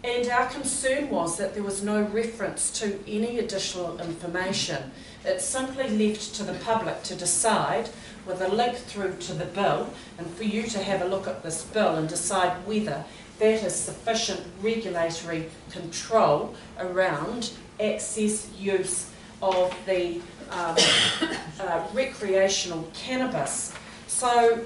And our concern was that there was no reference to any additional information. It's simply left to the public to decide with a link through to the bill, and for you to have a look at this bill and decide whether that is sufficient regulatory control around access use of the recreational cannabis. So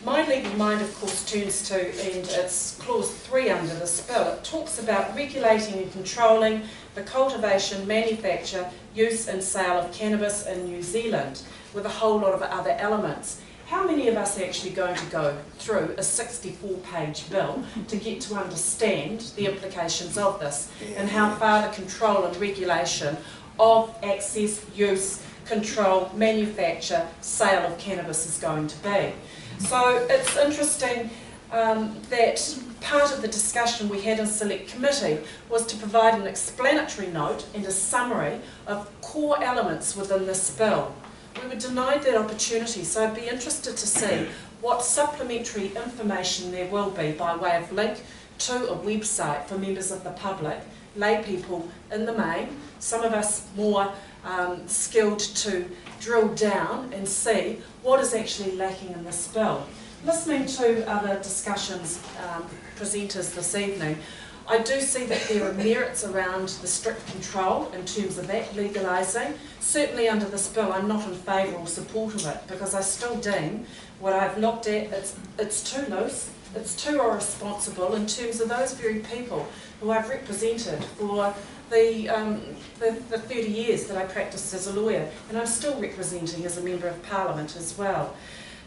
my legal mind, of course, turns to, and it's clause 3 under this bill, it talks about regulating and controlling the cultivation, manufacture, use and sale of cannabis in New Zealand, with a whole lot of other elements. How many of us are actually going to go through a 64-page bill to get to understand the implications of this, and how far the control and regulation of access, use, control, manufacture, sale of cannabis is going to be? So it's interesting that part of the discussion we had in Select Committee was to provide an explanatory note and a summary of core elements within this bill. We were denied that opportunity, so I'd be interested to see what supplementary information there will be by way of link to a website for members of the public, lay people in the main, some of us more skilled to drill down and see what is actually lacking in this bill. Listening to other discussions, presenters this evening, I do see that there are merits around the strict control in terms of that legalising. Certainly under this bill I'm not in favour or support of it, because I still deem what I've looked at, it's too loose, it's too irresponsible in terms of those very people who I've represented for the 30 years that I practiced as a lawyer, and I'm still representing as a Member of Parliament as well.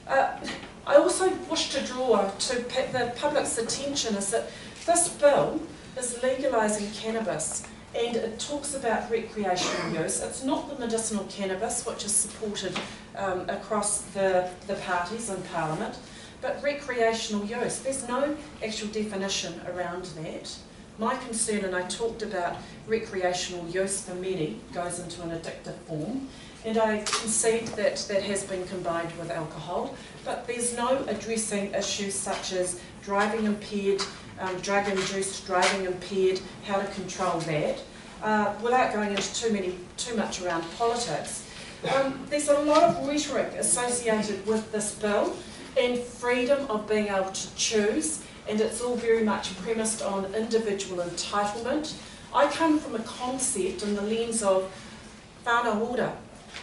I also wish to draw to the public's attention is that this bill is legalising cannabis, and it talks about recreational use. It's not the medicinal cannabis which is supported across the parties in Parliament, but recreational use. There's no actual definition around that. My concern, and I talked about recreational use for many, goes into an addictive form, and I concede that that has been combined with alcohol, but there's no addressing issues such as driving impaired, drug-induced driving impaired, how to control that, without going into too much around politics. There's a lot of rhetoric associated with this bill, and freedom of being able to choose, and it's all very much premised on individual entitlement. I come from a concept in the lens of whānau ora.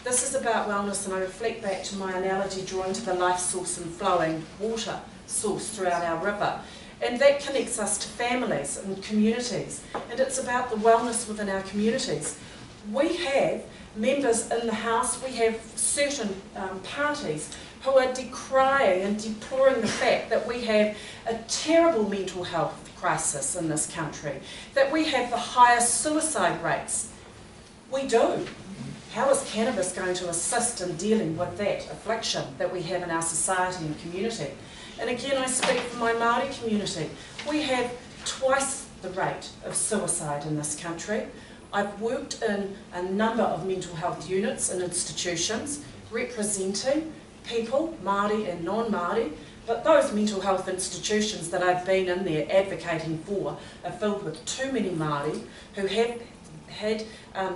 This is about wellness, and I reflect back to my analogy drawn to the life source and flowing water source throughout our river. And that connects us to families and communities, and it's about the wellness within our communities. We have members in the House, we have certain parties who are decrying and deploring the fact that we have a terrible mental health crisis in this country, that we have the highest suicide rates. We do. How is cannabis going to assist in dealing with that affliction that we have in our society and community? And again, I speak for my Māori community. We have twice the rate of suicide in this country. I've worked in a number of mental health units and institutions representing people, Māori and non-Māori, but those mental health institutions that I've been in there advocating for are filled with too many Māori who have had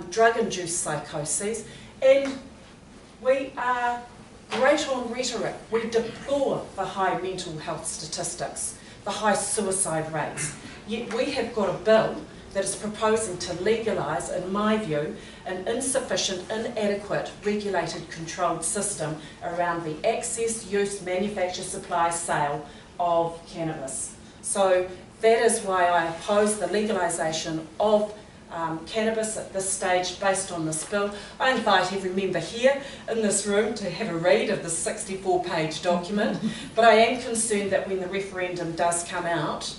drug-induced psychoses, and we are great on rhetoric. We deplore the high mental health statistics, the high suicide rates, yet we have got a bill that is proposing to legalise, in my view, an insufficient, inadequate, regulated, controlled system around the access, use, manufacture, supply, sale of cannabis. So that is why I oppose the legalisation of cannabis at this stage based on this bill. I invite every member here in this room to have a read of the 64-page document, but I am concerned that when the referendum does come out,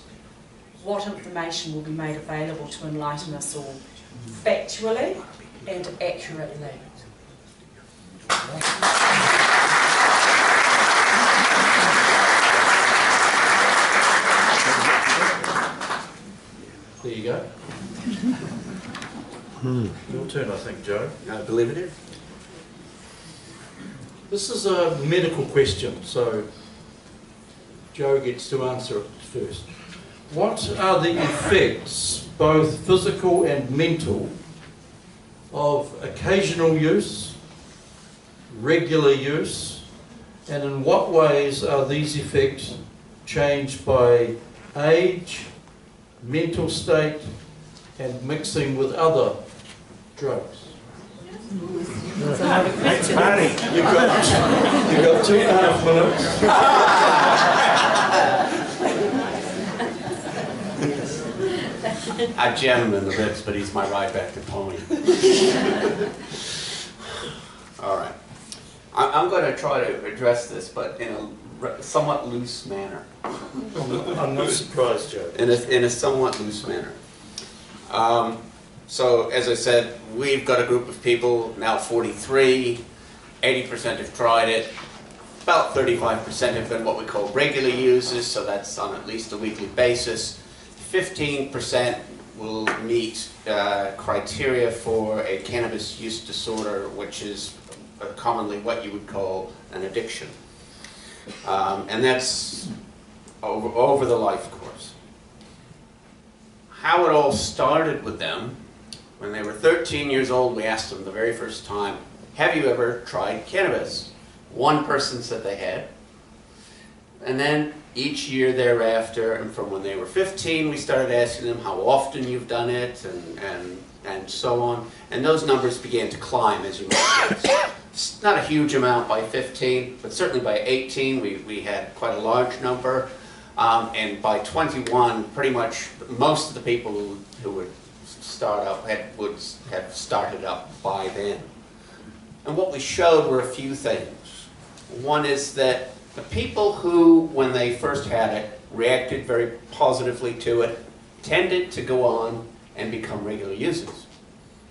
what information will be made available to enlighten us all factually and accurately. There you go. Your turn, I think, Joe. I believe it is. This is a medical question, so Joe gets to answer it first. What are the effects, both physical and mental, of occasional use, regular use, and in what ways are these effects changed by age, mental state, and mixing with other drugs? It's funny. You've got 2.5 minutes. I jam him in the ribs, but he's my ride back to pony. All right. I'm going to try to address this, but in a somewhat loose manner. I'm not surprised, Joe. In a somewhat loose manner. So, as I said, we've got a group of people, now 43, 80% have tried it, about 35% have been what we call regular users, so that's on at least a weekly basis. 15% will meet criteria for a cannabis use disorder, which is commonly what you would call an addiction. And that's over the life course. How it all started with them, when they were 13 years old, we asked them the very first time, have you ever tried cannabis? One person said they had. And then each year thereafter, and from when they were 15, we started asking them how often you've done it, and so on. And those numbers began to climb, as you might guess. It's not a huge amount by 15, but certainly by 18, we had quite a large number. And by 21, pretty much most of the people who would start up would have started up by then. And what we showed were a few things. One is that the people who, when they first had it, reacted very positively to it, tended to go on and become regular users.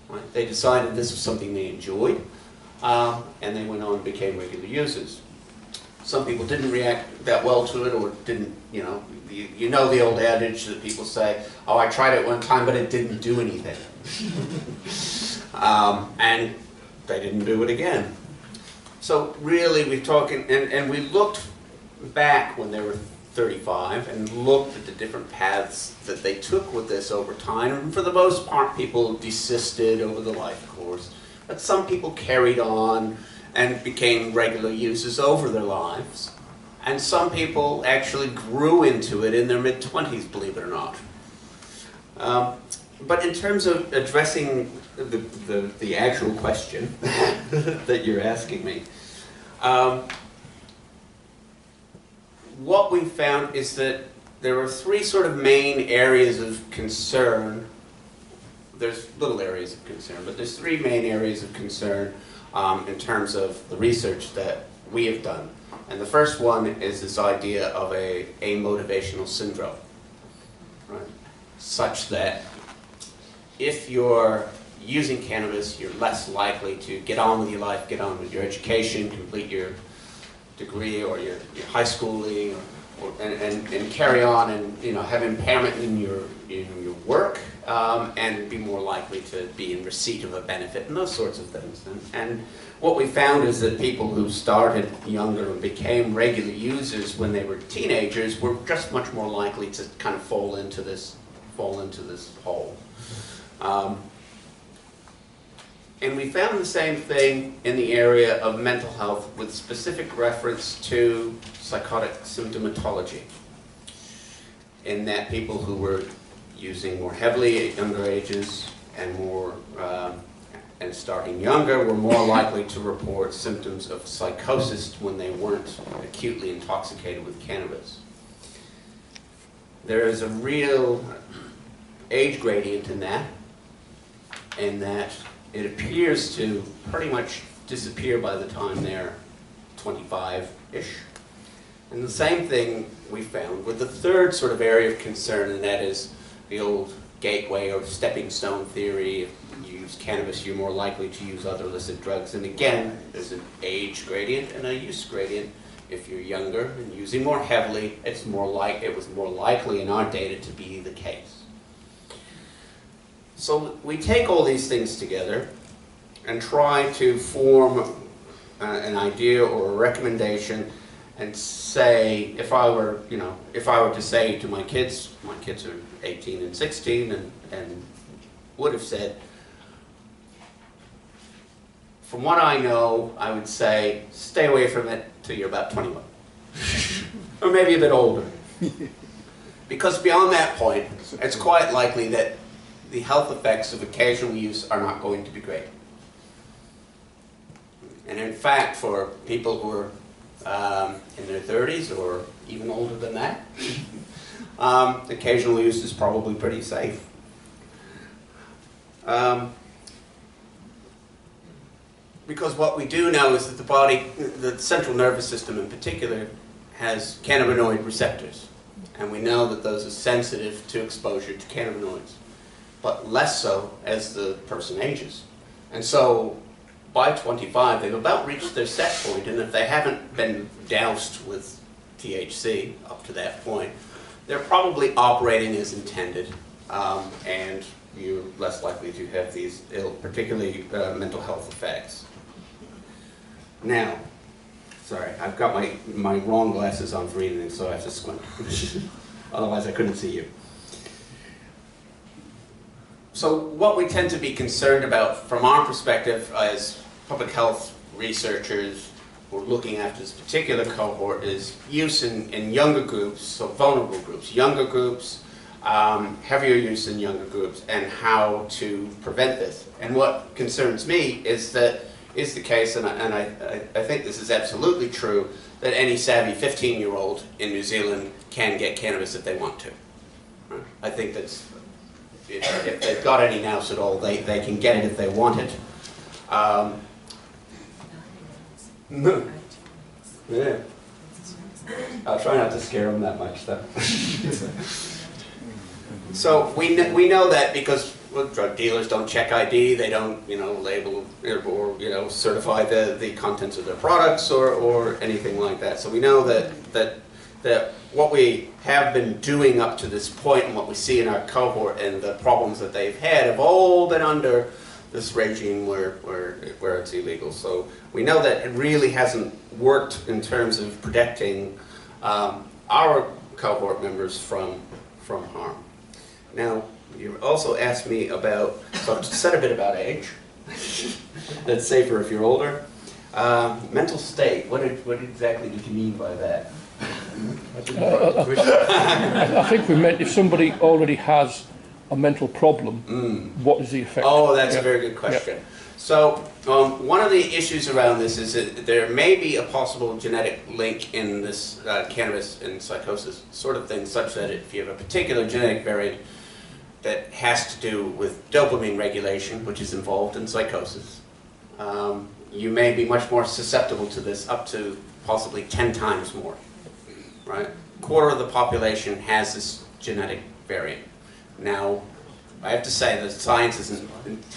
Right? They decided this was something they enjoyed, and they went on and became regular users. Some people didn't react that well to it, or didn't, you know the old adage that people say, oh, I tried it one time, but it didn't do anything. And they didn't do it again. So really, we're talking, and we looked back when they were 35 and looked at the different paths that they took with this over time. And for the most part, people desisted over the life course. But some people carried on and became regular users over their lives. And some people actually grew into it in their mid-20s, believe it or not. But in terms of addressing the actual question that you're asking me, what we found is that there are three sort of main areas of concern. There's little areas of concern, but there's three main areas of concern in terms of the research that we have done. And the first one is this idea of a motivational syndrome, right? Such that if you're using cannabis, you're less likely to get on with your life, get on with your education, complete your degree or your high schooling, and carry on and have impairment in your work, and be more likely to be in receipt of a benefit and those sorts of things. And what we found is that people who started younger and became regular users when they were teenagers were just much more likely to kind of fall into this hole. And we found the same thing in the area of mental health with specific reference to psychotic symptomatology, in that people who were using more heavily at younger ages and starting younger were more likely to report symptoms of psychosis when they weren't acutely intoxicated with cannabis. There is a real age gradient in that it appears to pretty much disappear by the time they're 25-ish. And the same thing we found with the third sort of area of concern, and that is the old gateway or stepping stone theory. If you use cannabis, you're more likely to use other illicit drugs. And again, there's an age gradient and a use gradient. If you're younger and using more heavily, it was more likely in our data to be the case. So we take all these things together and try to form an idea or a recommendation, and say, if I were to say to my kids are 18 and 16, and would have said, from what I know, I would say, stay away from it till you're about 21. Or maybe a bit older. Because beyond that point, it's quite likely that the health effects of occasional use are not going to be great. And in fact, for people who are in their 30s or even older than that, occasional use is probably pretty safe. Because what we do know is that the body, the central nervous system in particular, has cannabinoid receptors. And we know that those are sensitive to exposure to cannabinoids, but less so as the person ages. And so by 25, they've about reached their set point, and if they haven't been doused with THC up to that point, they're probably operating as intended, and you're less likely to have these particularly mental health effects. Now, sorry, I've got my wrong glasses on for reading, so I have to squint. Otherwise I couldn't see you. So what we tend to be concerned about from our perspective as public health researchers who are looking after this particular cohort is use in younger groups, so vulnerable groups, younger groups, heavier use in younger groups, and how to prevent this. And what concerns me is that is the case, and I think this is absolutely true, that any savvy 15-year-old in New Zealand can get cannabis if they want to. Right? I think that's, if they've got any nous at all, they can get it if they want it. Yeah. I'll try not to scare them that much, though. So we know that because drug dealers don't check ID, they don't label or certify the contents of their products or anything like that. So we know that what we have been doing up to this point and what we see in our cohort and the problems that they've had have all been under this regime where it's illegal. So we know that it really hasn't worked in terms of protecting our cohort members from harm. Now, you also asked me about, so I've said a bit about age. That's safer if you're older. Mental state, what exactly did you mean by that? I think we meant if somebody already has a mental problem, what is the effect? Oh, that's a very good question. So one of the issues around this is that there may be a possible genetic link in this cannabis and psychosis sort of thing, such that if you have a particular genetic variant that has to do with dopamine regulation, which is involved in psychosis, you may be much more susceptible to this, up to possibly 10 times more, right? A quarter of the population has this genetic variant. Now, I have to say that science isn't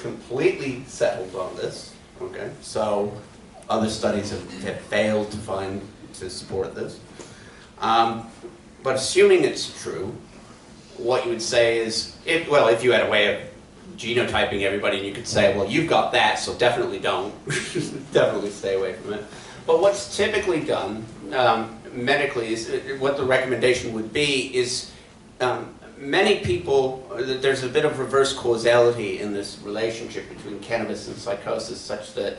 completely settled on this, okay? So other studies have failed to support this. But assuming it's true, what you would say is, if you had a way of genotyping everybody and you could say, well, you've got that, so definitely don't. Definitely stay away from it. But what's typically done medically is, what the recommendation would be is, many people, there's a bit of reverse causality in this relationship between cannabis and psychosis, such that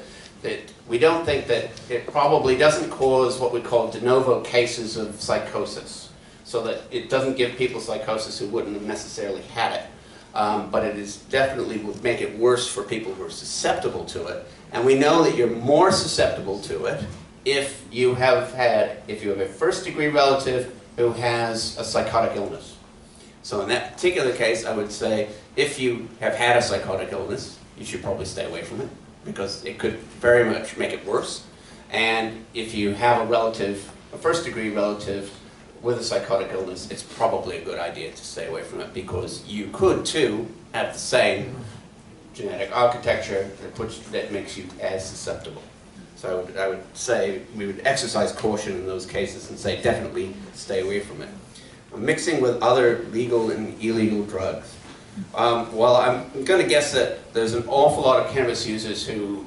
we don't think that it probably doesn't cause what we call de novo cases of psychosis, so that it doesn't give people psychosis who wouldn't have necessarily had it. But it is definitely would make it worse for people who are susceptible to it. And we know that you're more susceptible to it if you have a first-degree relative who has a psychotic illness. So in that particular case, I would say if you have had a psychotic illness, you should probably stay away from it, because it could very much make it worse. And if you have a first-degree relative with a psychotic illness, it's probably a good idea to stay away from it, because you could too have the same genetic architecture that makes you as susceptible. So I would say we would exercise caution in those cases and say definitely stay away from it. Mixing with other legal and illegal drugs. Well, I'm going to guess that there's an awful lot of cannabis users who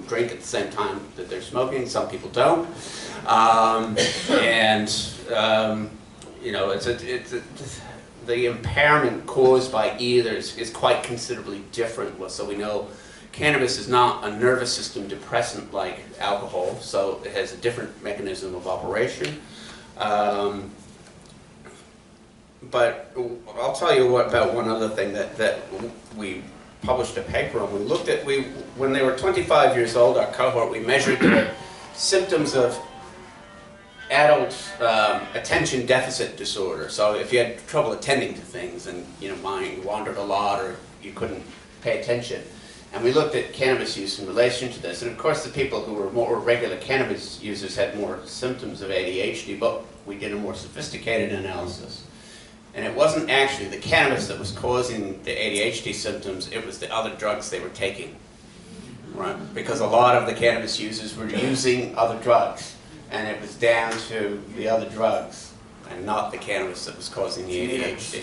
drink at the same time that they're smoking. Some people don't, you know, the impairment caused by either is quite considerably different. So we know cannabis is not a nervous system depressant like alcohol, so it has a different mechanism of operation. But I'll tell you about one other thing that we published a paper on. We looked at, when they were 25 years old, our cohort, we measured their symptoms of adult attention deficit disorder. So if you had trouble attending to things and mind wandered a lot or you couldn't pay attention. And we looked at cannabis use in relation to this. And of course the people who were more regular cannabis users had more symptoms of ADHD, but we did a more sophisticated analysis. And it wasn't actually the cannabis that was causing the ADHD symptoms, it was the other drugs they were taking, right? Because a lot of the cannabis users were using other drugs, and it was down to the other drugs and not the cannabis that was causing the ADHD.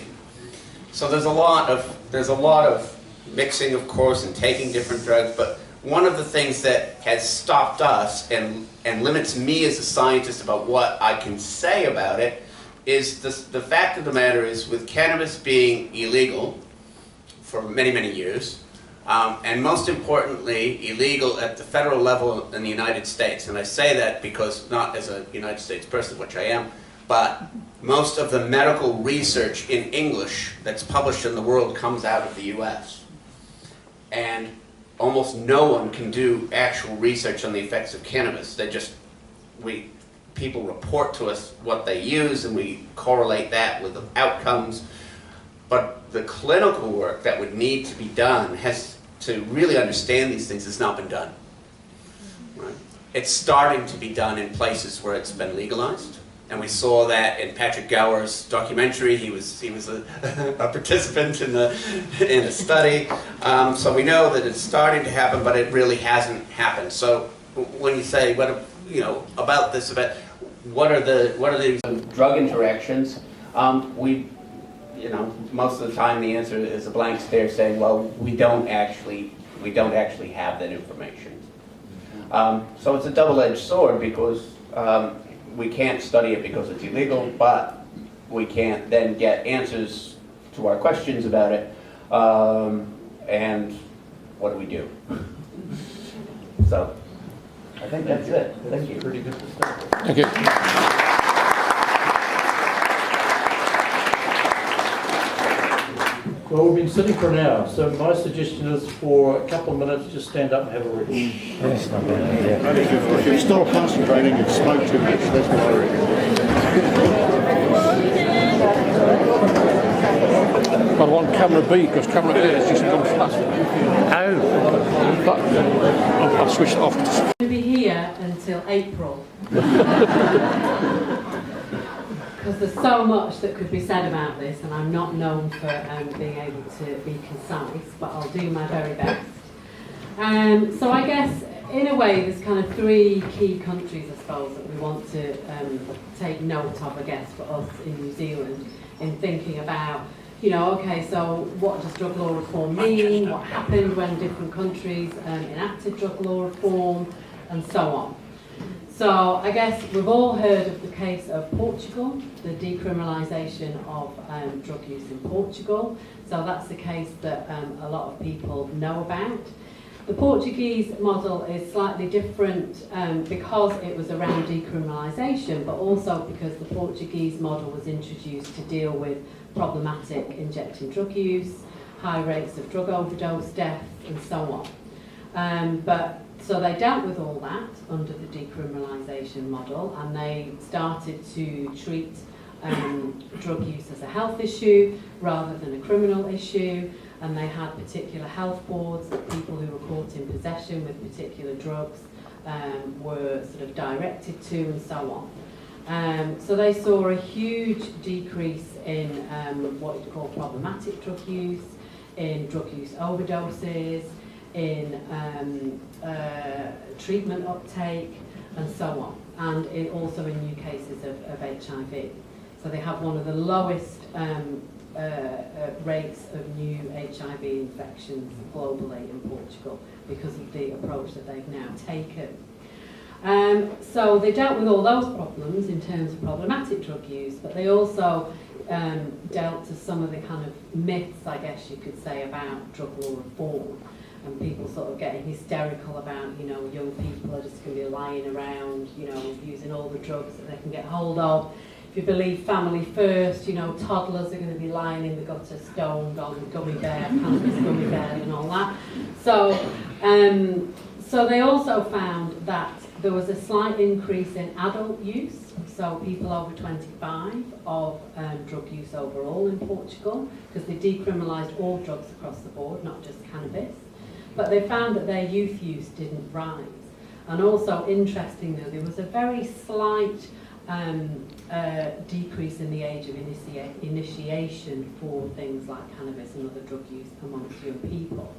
So there's a lot of mixing, of course, and taking different drugs, but one of the things that has stopped us and limits me as a scientist about what I can say about it is the fact of the matter is, with cannabis being illegal for many, many years, and most importantly, illegal at the federal level in the United States. And I say that because, not as a United States person, which I am, but most of the medical research in English that's published in the world comes out of the US. And almost no one can do actual research on the effects of cannabis. People report to us what they use and we correlate that with the outcomes. But the clinical work that would need to be done to really understand these things has not been done. Right? It's starting to be done in places where it's been legalized. And we saw that in Patrick Gower's documentary. He was a participant in a study. So we know that it's starting to happen, but it really hasn't happened. So when you say about what are the drug interactions, most of the time the answer is a blank stare saying, well, we don't actually have that information. So it's a double-edged sword, because we can't study it because it's illegal, but we can't then get answers to our questions about it. And what do we do? So I think that's it. Thank you. Thank you. Well, we've been sitting for an hour, so my suggestion is for a couple of minutes, just stand up and have a read. That's not bad, yeah. If you stop concentrating and smoke too much, that's what I reckon. Got one camera B, because camera A is just gone fast. Oh. But I'll switch it off. Going to be here until April. Because there's so much that could be said about this, and I'm not known for being able to be concise, but I'll do my very best. So I guess, in a way, there's kind of three key countries, I suppose, that we want to take note of, I guess, for us in New Zealand, in thinking about, you know, okay, so what does drug law reform mean? What happened when different countries enacted drug law reform, and so on. So I guess we've all heard of the case of Portugal, the decriminalisation of drug use in Portugal. So that's the case that a lot of people know about. The Portuguese model is slightly different because it was around decriminalisation, but also because the Portuguese model was introduced to deal with problematic injecting drug use, high rates of drug overdose death, and so on. So they dealt with all that under the decriminalisation model, and they started to treat drug use as a health issue rather than a criminal issue, and they had particular health boards that people who were caught in possession with particular drugs were sort of directed to, and so on. So they saw a huge decrease in what you'd call problematic drug use, in drug use overdoses, in treatment uptake, and so on, and also in new cases of HIV. So they have one of the lowest rates of new HIV infections globally in Portugal because of the approach that they've now taken. So they dealt with all those problems in terms of problematic drug use, but they also dealt to some of the kind of myths, I guess you could say, about drug law reform. And people sort of getting hysterical about, you know, young people are just going to be lying around, you know, using all the drugs that they can get hold of. If you believe family first, you know, toddlers are going to be lying in the gutter stoned on gummy bear, cannabis gummy bear and all that. So, so they also found that there was a slight increase in adult use, so people over 25 of drug use overall in Portugal, because they decriminalised all drugs across the board, not just cannabis. But they found that their youth use didn't rise. And also, interestingly, there was a very slight decrease in the age of initiation for things like cannabis and other drug use amongst young people.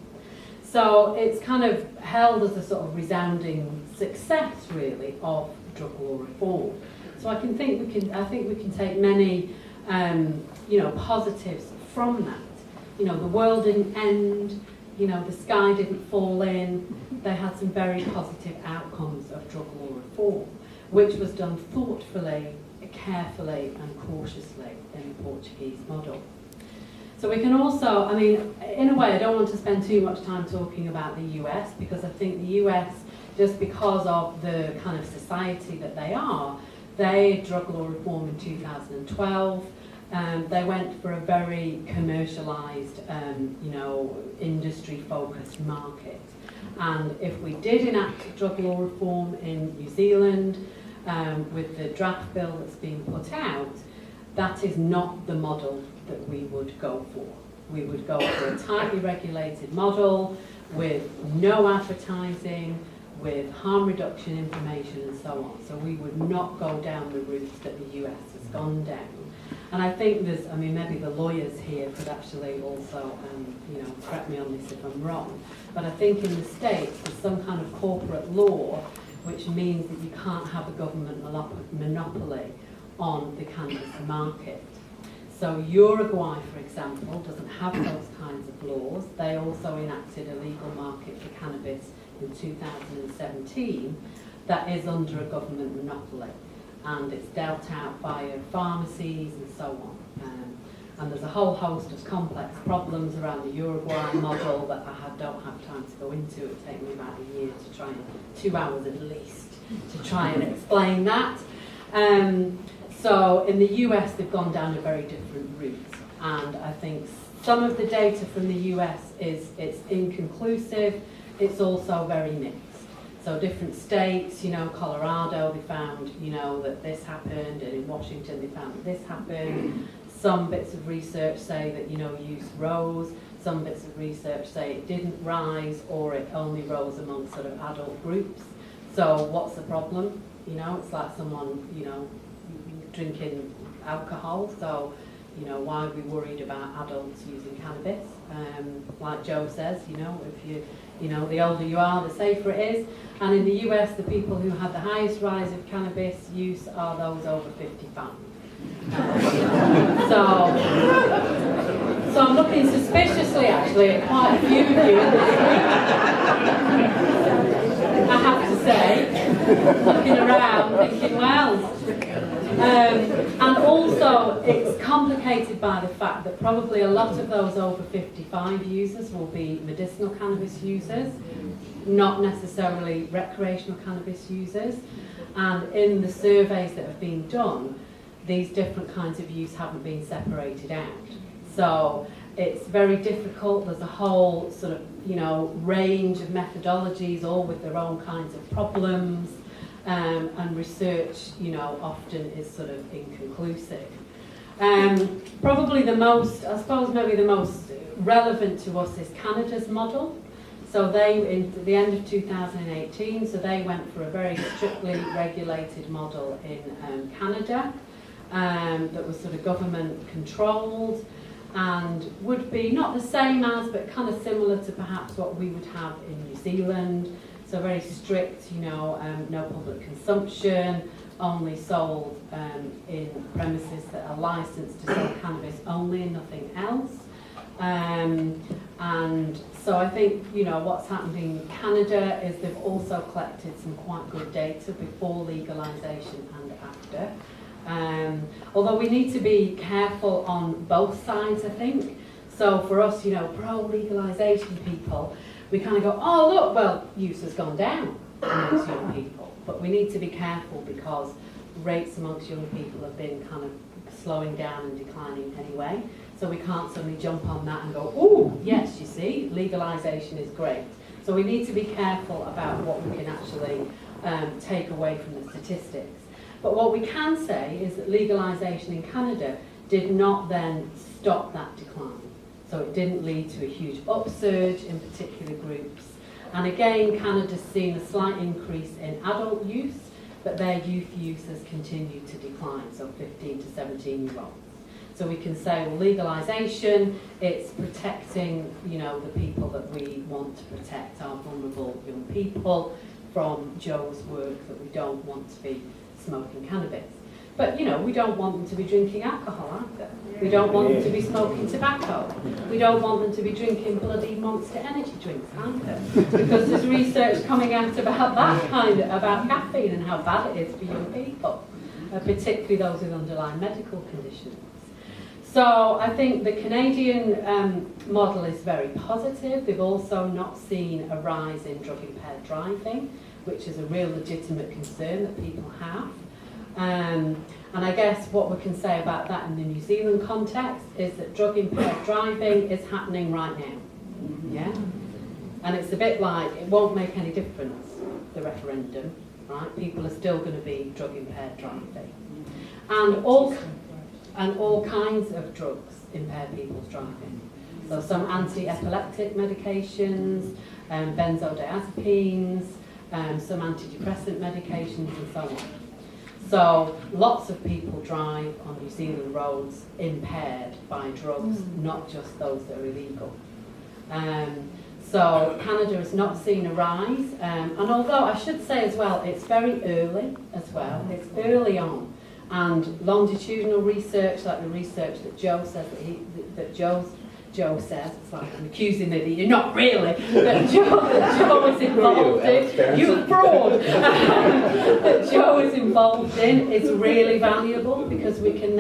So it's kind of held as a sort of resounding success, really, of drug law reform. So I think we can take many, you know, positives from that. You know, the world didn't end. You know, the sky didn't fall in. They had some very positive outcomes of drug law reform, which was done thoughtfully, carefully and cautiously in the Portuguese model. So we can also, I mean, in a way, I don't want to spend too much time talking about the US, because I think the US, just because of the kind of society that they are, they drug law reform in 2012. They went for a very commercialised, you know, industry-focused market. And if we did enact drug law reform in New Zealand with the draft bill that's being put out, that is not the model that we would go for. We would go for a tightly regulated model with no advertising, with harm reduction information and so on. So we would not go down the route that the US has gone down. And I think there's, I mean, maybe the lawyers here could actually also, you know, correct me on this if I'm wrong, but I think in the States there's some kind of corporate law which means that you can't have a government monopoly on the cannabis market. So Uruguay, for example, doesn't have those kinds of laws. They also enacted a legal market for cannabis in 2017 that is under a government monopoly. And it's dealt out via pharmacies and so on. And there's a whole host of complex problems around the Uruguay model that I don't have time to go into. It would take me about a year to try and, 2 hours at least, to try and explain that. So in the US, they've gone down a very different route. And I think Some of the data from the US it's inconclusive. It's also very mixed. So different states, you know, Colorado, they found, you know, that this happened, and in Washington they found that this happened. Some bits of research say that, you know, use rose. Some bits of research say it didn't rise, or it only rose among sort of adult groups. So what's the problem? You know, it's like someone, you know, drinking alcohol. So, you know, why are we worried about adults using cannabis? Like Joe says, you know, you know, the older you are, the safer it is. And in the US, the people who had the highest rise of cannabis use are those over 55. So I'm looking suspiciously, actually, at quite a few of you in this room. I have to say, looking around, thinking, well. And also, it's complicated by the fact that probably a lot of those over 55 users will be medicinal cannabis users, not necessarily recreational cannabis users. And in the surveys that have been done, these different kinds of use haven't been separated out. So it's very difficult. There's a whole sort of, you know, range of methodologies, all with their own kinds of problems. And research, you know, often is sort of inconclusive. Probably the most, I suppose maybe the most relevant to us is Canada's model. So they, in the end of 2018, so they went for a very strictly regulated model in Canada that was sort of government controlled and would be not the same as, but kind of similar to perhaps what we would have in New Zealand. So very strict, you know, no public consumption, only sold in premises that are licensed to sell cannabis only and nothing else. And so I think, you know, what's happened in Canada is they've also collected some quite good data before legalisation and after. Although we need to be careful on both sides, I think. So for us, you know, pro-legalisation people, we kind of go, oh look, well, use has gone down amongst young people. But we need to be careful because rates amongst young people have been kind of slowing down and declining anyway. So we can't suddenly jump on that and go, oh, yes, you see, legalisation is great. So we need to be careful about what we can actually take away from the statistics. But what we can say is that legalisation in Canada did not then stop that decline. So it didn't lead to a huge upsurge in particular groups. And again, Canada's seen a slight increase in adult use, but their youth use has continued to decline, so 15 to 17-year-olds. So we can say, well, legalisation, it's protecting, you know, the people that we want to protect, our vulnerable young people, from Joe's work that we don't want to be smoking cannabis. But, you know, we don't want them to be drinking alcohol either. We don't want them to be smoking tobacco. We don't want them to be drinking bloody Monster energy drinks either. Because there's research coming out about that kind of, about caffeine and how bad it is for young people, particularly those with underlying medical conditions. So I think the Canadian model is very positive. They've also not seen a rise in drug-impaired driving, which is a real legitimate concern that people have. And I guess what we can say about that in the New Zealand context is that drug-impaired driving is happening right now. Yeah? And it's a bit like, it won't make any difference, the referendum, right? People are still going to be drug-impaired driving. And all kinds of drugs impair people's driving. So some anti-epileptic medications, benzodiazepines, some antidepressant medications and so on. So lots of people drive on New Zealand roads impaired by drugs, not just those that are illegal. So Canada has not seen a rise, and although I should say as well, it's very early as well, it's early on, and longitudinal research, like the research that Joe says Joe says, it's like I'm accusing that you're not really, that Joe is involved in, you fraud, that Joe is involved in is really valuable because we can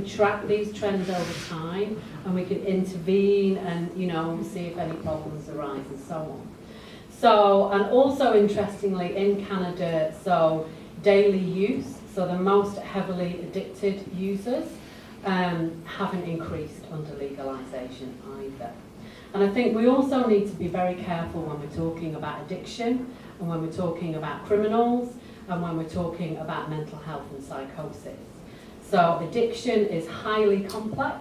track these trends over time and we can intervene and, you know, see if any problems arise and so on. So, and also interestingly in Canada, so daily use, so the most heavily addicted users, haven't increased under legalisation either. And I think we also need to be very careful when we're talking about addiction and when we're talking about criminals and when we're talking about mental health and psychosis. So addiction is highly complex.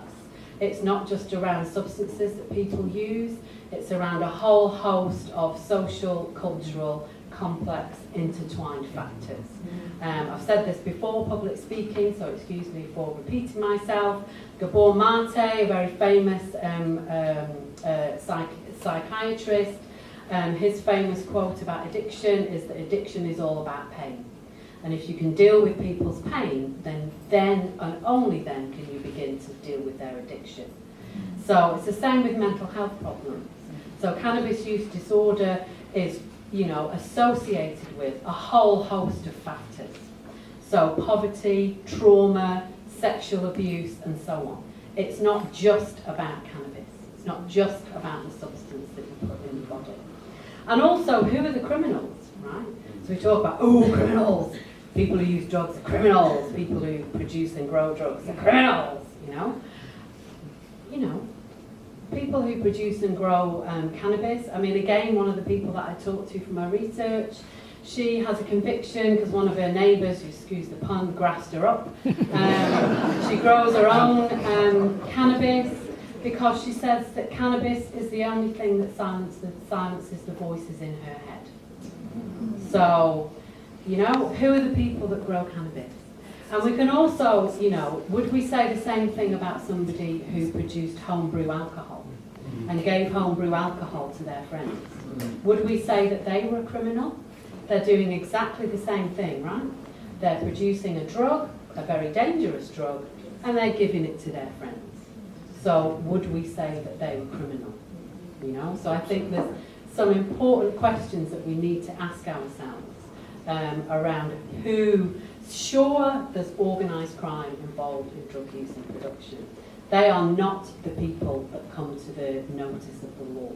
It's not just around substances that people use, it's around a whole host of social, cultural, complex, intertwined factors. I've said this before, public speaking, so excuse me for repeating myself. Gabor Mate, a very famous psychiatrist, his famous quote about addiction is that addiction is all about pain. And if you can deal with people's pain, then and only then can you begin to deal with their addiction. So it's the same with mental health problems. So cannabis use disorder is, associated with a whole host of factors. So poverty, trauma, sexual abuse, and so on. It's not just about cannabis. It's not just about the substance that you put in the body. And also, who are the criminals, right? So we talk about, criminals. People who use drugs are criminals. People who produce and grow drugs are criminals, people who produce and grow cannabis. I mean, again, one of the people that I talked to from her research, she has a conviction because one of her neighbours, who, excuse the pun, grassed her up. She grows her own cannabis because she says that cannabis is the only thing that silences the voices in her head. So, who are the people that grow cannabis? And we can also, would we say the same thing about somebody who produced homebrew alcohol and gave homebrew alcohol to their friends? Would we say that they were a criminal? They're doing exactly the same thing, right? They're producing a drug, a very dangerous drug, and they're giving it to their friends. So would we say that they were criminal? So I think there's some important questions that we need to ask ourselves around who. Sure, there's organised crime involved in drug use and production. They are not the people that come to the notice of the law.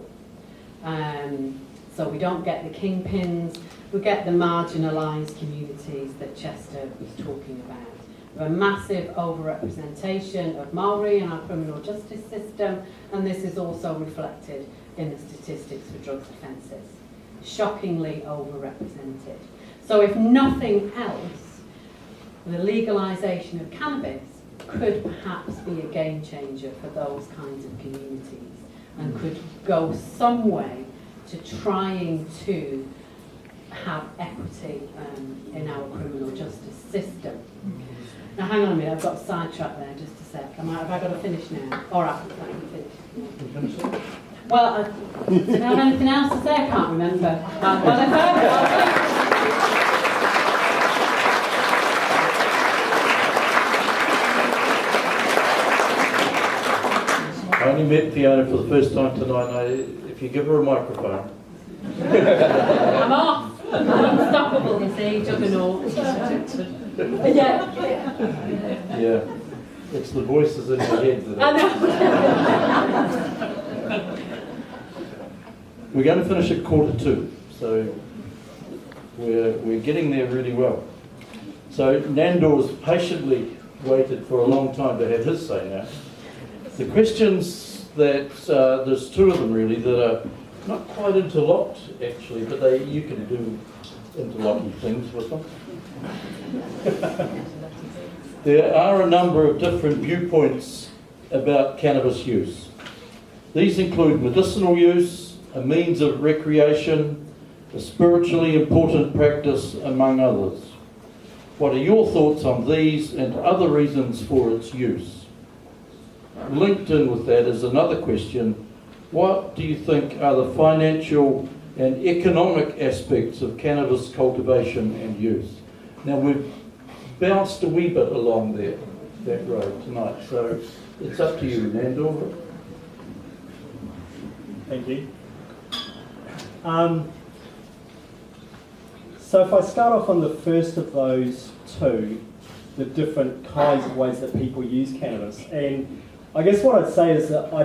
So we don't get the kingpins, we get the marginalised communities that Chester was talking about. We have a massive overrepresentation of Maori in our criminal justice system, and this is also reflected in the statistics for drug offences. Shockingly overrepresented. So if nothing else, the legalisation of cannabis could perhaps be a game changer for those kinds of communities and could go some way to trying to have equity in our criminal justice system. Now hang on a minute, I've got sidetracked there just a sec. Have I got to finish now? All right, finish. Well, did I have anything else to say? I can't remember. I only met Fiona for the first time tonight. If you give her a microphone. I'm off. I'm unstoppable, you see, juggernaut. Yeah. It's the voices in your head that I know. We're going to finish at 1:45, so we're getting there really well. So Nandor's patiently waited for a long time to have his say now. The questions that, there's two of them really that are not quite interlocked actually, but you can do interlocking things with them. There are a number of different viewpoints about cannabis use. These include medicinal use, a means of recreation, a spiritually important practice, among others. What are your thoughts on these and other reasons for its use? Linked in with that is another question. What do you think are the financial and economic aspects of cannabis cultivation and use? Now we've bounced a wee bit along that road tonight, so it's up to you, Nandor. Thank you. So if I start off on the first of those two, the different kinds of ways that people use cannabis, and I guess what I'd say is that I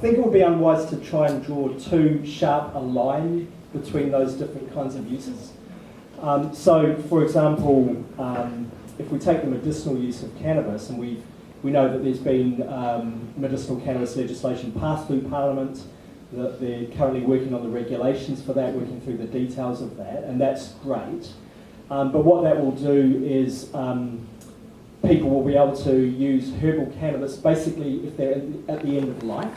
think it would be unwise to try and draw too sharp a line between those different kinds of uses. So, for example, if we take the medicinal use of cannabis and we We know that there's been medicinal cannabis legislation passed through Parliament, that they're currently working on the regulations for that, working through the details of that, and that's great. But what that will do is people will be able to use herbal cannabis basically if they're at the end of life.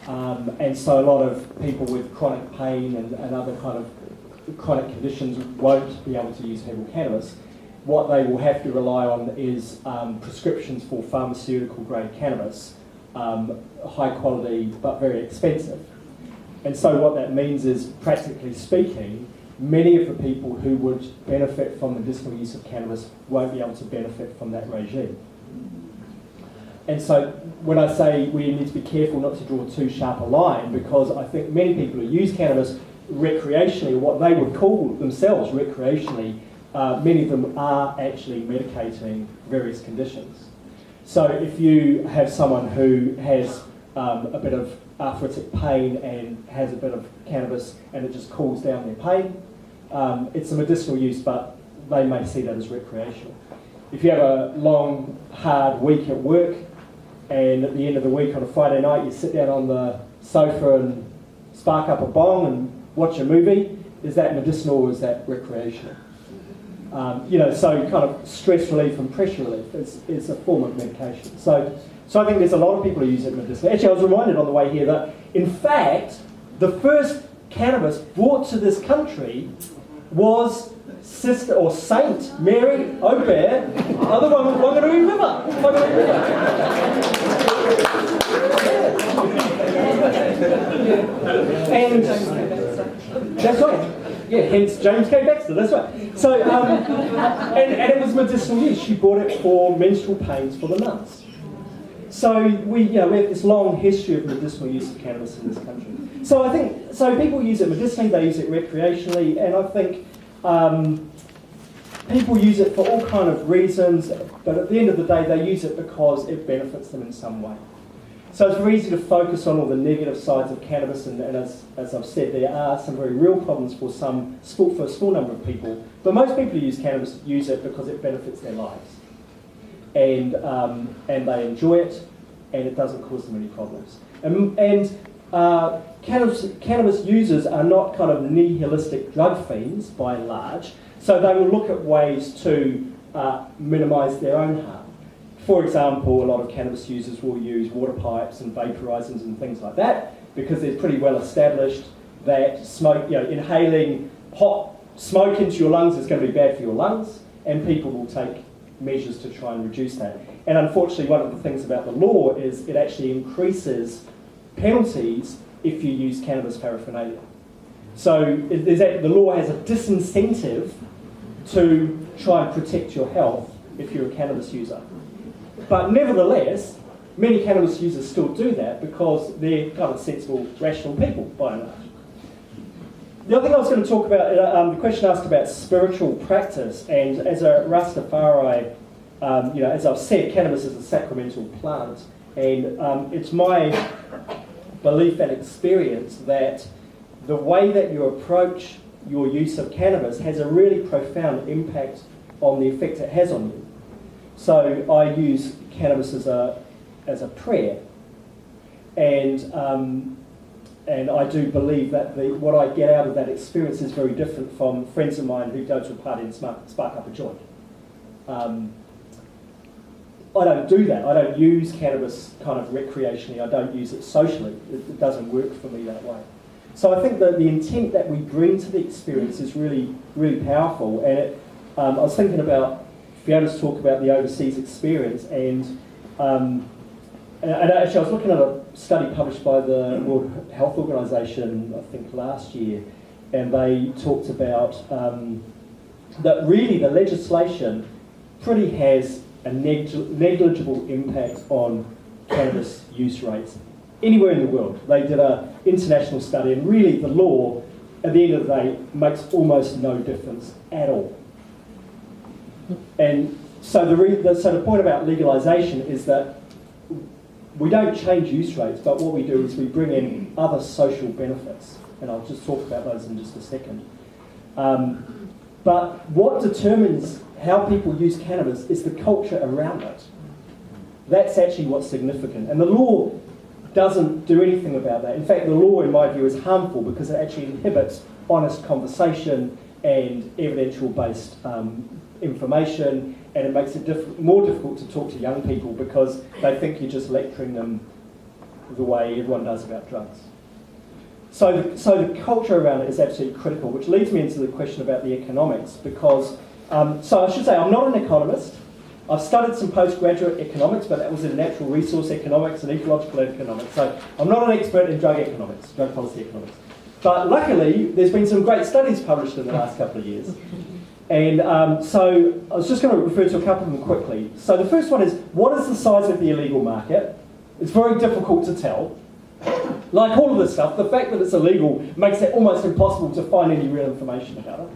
And so a lot of people with chronic pain and other kind of chronic conditions won't be able to use herbal cannabis. What they will have to rely on is prescriptions for pharmaceutical grade cannabis, high quality but very expensive. And so what that means is, practically speaking, many of the people who would benefit from medicinal use of cannabis won't be able to benefit from that regime. And so when I say we need to be careful not to draw too sharp a line, because I think many people who use cannabis recreationally, or what they would call themselves recreationally, many of them are actually medicating various conditions. So if you have someone who has a bit of arthritic pain and has a bit of cannabis and it just cools down their pain, it's a medicinal use, but they may see that as recreational. If you have a long, hard week at work, and at the end of the week on a Friday night you sit down on the sofa and spark up a bong and watch a movie, is that medicinal or is that recreational? So kind of stress relief and pressure relief is a form of medication. So I think there's a lot of people who use it medicinally. Actually, I was reminded on the way here that, in fact, the first cannabis brought to this country was Sister or Saint Mary Aubert, other one with Whanganui River. And that's right. Yeah, hence James K. Baxter, that's right. So, and it was medicinal use. She bought it for menstrual pains for the nuns. So we have this long history of medicinal use of cannabis in this country. So I think, people use it medicinally, they use it recreationally, and I think people use it for all kind of reasons, but at the end of the day, they use it because it benefits them in some way. So it's very easy to focus on all the negative sides of cannabis, and as I've said, there are some very real problems for a small number of people. But most people who use cannabis use it because it benefits their lives, and they enjoy it, and it doesn't cause them any problems. Cannabis users are not kind of nihilistic drug fiends by and large, so they will look at ways to minimise their own harm. For example, a lot of cannabis users will use water pipes and vaporizers and things like that, because it's pretty well established that inhaling hot smoke into your lungs is going to be bad for your lungs, and people will take measures to try and reduce that. And unfortunately, one of the things about the law is it actually increases penalties if you use cannabis paraphernalia. So the law has a disincentive to try and protect your health if you're a cannabis user. But nevertheless, many cannabis users still do that because they're kind of sensible, rational people, by and large. The other thing I was going to talk about, the question asked about spiritual practice, and as a Rastafari, as I've said, cannabis is a sacramental plant, and it's my belief and experience that the way that you approach your use of cannabis has a really profound impact on the effect it has on you. So I use cannabis as a prayer, and I do believe that what I get out of that experience is very different from friends of mine who go to a party and spark up a joint. I don't do that. I don't use cannabis kind of recreationally. I don't use it socially. It doesn't work for me that way. So I think that the intent that we bring to the experience is really, really powerful. And I was thinking about Fiona's talk about the overseas experience, and actually I was looking at a study published by the World Health Organization, I think last year, and they talked about that really the legislation pretty has a negligible impact on cannabis use rates anywhere in the world. They did an international study, and really the law, at the end of the day, makes almost no difference at all. And so the point about legalisation is that we don't change use rates, but what we do is we bring in other social benefits, and I'll just talk about those in just a second. But what determines how people use cannabis is the culture around it. That's actually what's significant. And the law doesn't do anything about that. In fact, the law, in my view, is harmful because it actually inhibits honest conversation and evidential-based information, and it makes it more difficult to talk to young people because they think you're just lecturing them the way everyone does about drugs. So the culture around it is absolutely critical, which leads me into the question about the economics, because, so I should say, I'm not an economist. I've studied some postgraduate economics, but that was in natural resource economics and ecological economics. So I'm not an expert in drug economics, drug policy economics. But luckily, there's been some great studies published in the last couple of years. And so I was just going to refer to a couple of them quickly. So the first one is, what is the size of the illegal market? It's very difficult to tell. Like all of this stuff, the fact that it's illegal makes it almost impossible to find any real information about it.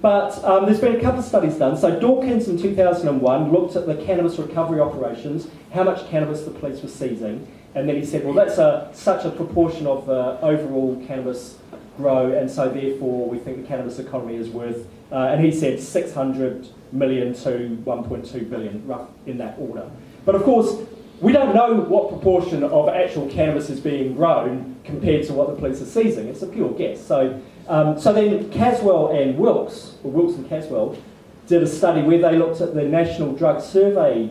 But there's been a couple of studies done. So Dawkins in 2001 looked at the cannabis recovery operations, how much cannabis the police were seizing, and then he said, well, that's such a proportion of the overall cannabis grow, and so therefore we think the cannabis economy is worth, and he said 600 million to 1.2 billion, rough in that order. But of course, we don't know what proportion of actual cannabis is being grown compared to what the police are seizing. It's a pure guess. So then Caswell and Wilkes, or Wilkes and Caswell, did a study where they looked at the National Drug Survey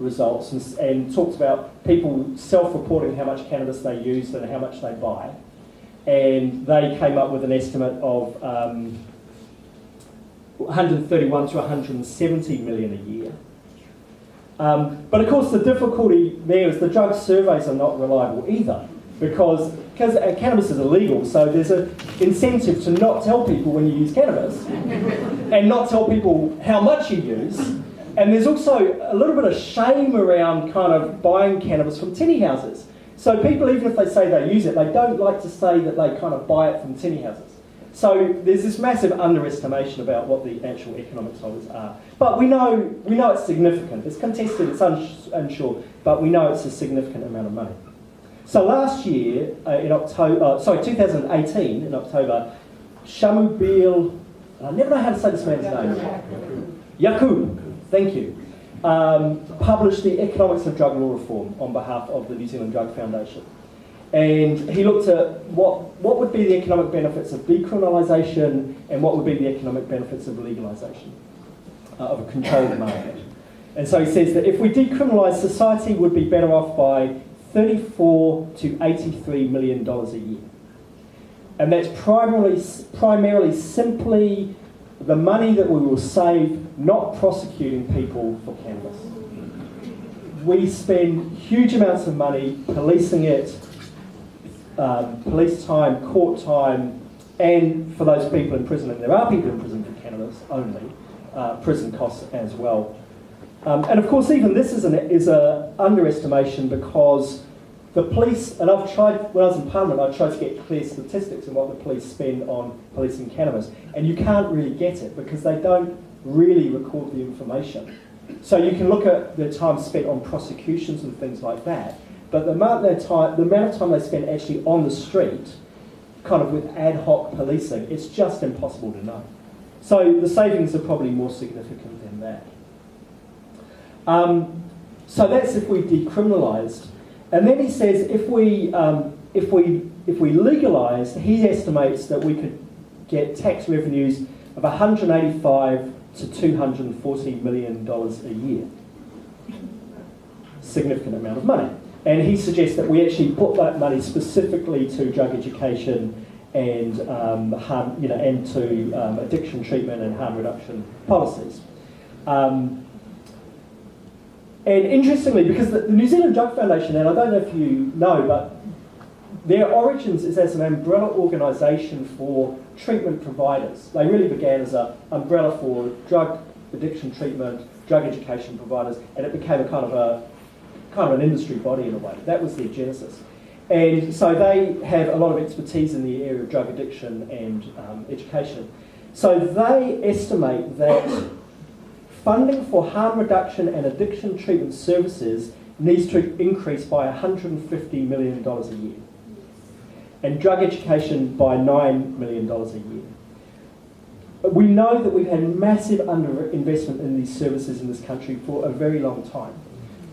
results and talked about people self-reporting how much cannabis they used and how much they buy. And they came up with an estimate of 131 to 170 million a year. But of course the difficulty there is the drug surveys are not reliable either, because cannabis is illegal, so there's an incentive to not tell people when you use cannabis and not tell people how much you use. And there's also a little bit of shame around kind of buying cannabis from tinny houses. So people, even if they say they use it, they don't like to say that they kind of buy it from tinny houses. So there's this massive underestimation about what the actual economics of it are. But we know it's significant. It's contested, it's unsure, but we know it's a significant amount of money. So last year, in October, 2018, in October, Shamubil, I never know how to say this man's name. Yakub, thank you, published the Economics of Drug Law Reform on behalf of the New Zealand Drug Foundation. And he looked at what would be the economic benefits of decriminalisation and what would be the economic benefits of legalisation of a controlled market. And so he says that if we decriminalise, society would be better off by $34 to $83 million a year. And that's primarily simply the money that we will save not prosecuting people for cannabis. We spend huge amounts of money policing it, police time, court time, and for those people in prison, and there are people in prison for cannabis only, prison costs as well. And of course, even this is an underestimation, because the police, and I've tried, when I was in Parliament, I tried to get clear statistics on what the police spend on policing cannabis, and you can't really get it because they don't really record the information. So you can look at the time spent on prosecutions and things like that, but the amount of time they spend actually on the street, kind of with ad hoc policing, it's just impossible to know. So the savings are probably more significant than that. So that's if we decriminalised. And then he says if we legalise, he estimates that we could get tax revenues of $185 to $240 million a year. Significant amount of money. And he suggests that we actually put that money specifically to drug education and harm, and to addiction treatment and harm reduction policies. And interestingly, because the New Zealand Drug Foundation, and I don't know if you know, but their origins is as an umbrella organisation for treatment providers. They really began as an umbrella for drug addiction treatment, drug education providers, and it became a kind of an industry body in a way. That was their genesis. And so they have a lot of expertise in the area of drug addiction and education. So they estimate that funding for harm reduction and addiction treatment services needs to increase by $150 million a year, and drug education by $9 million a year. But we know that we've had massive underinvestment in these services in this country for a very long time.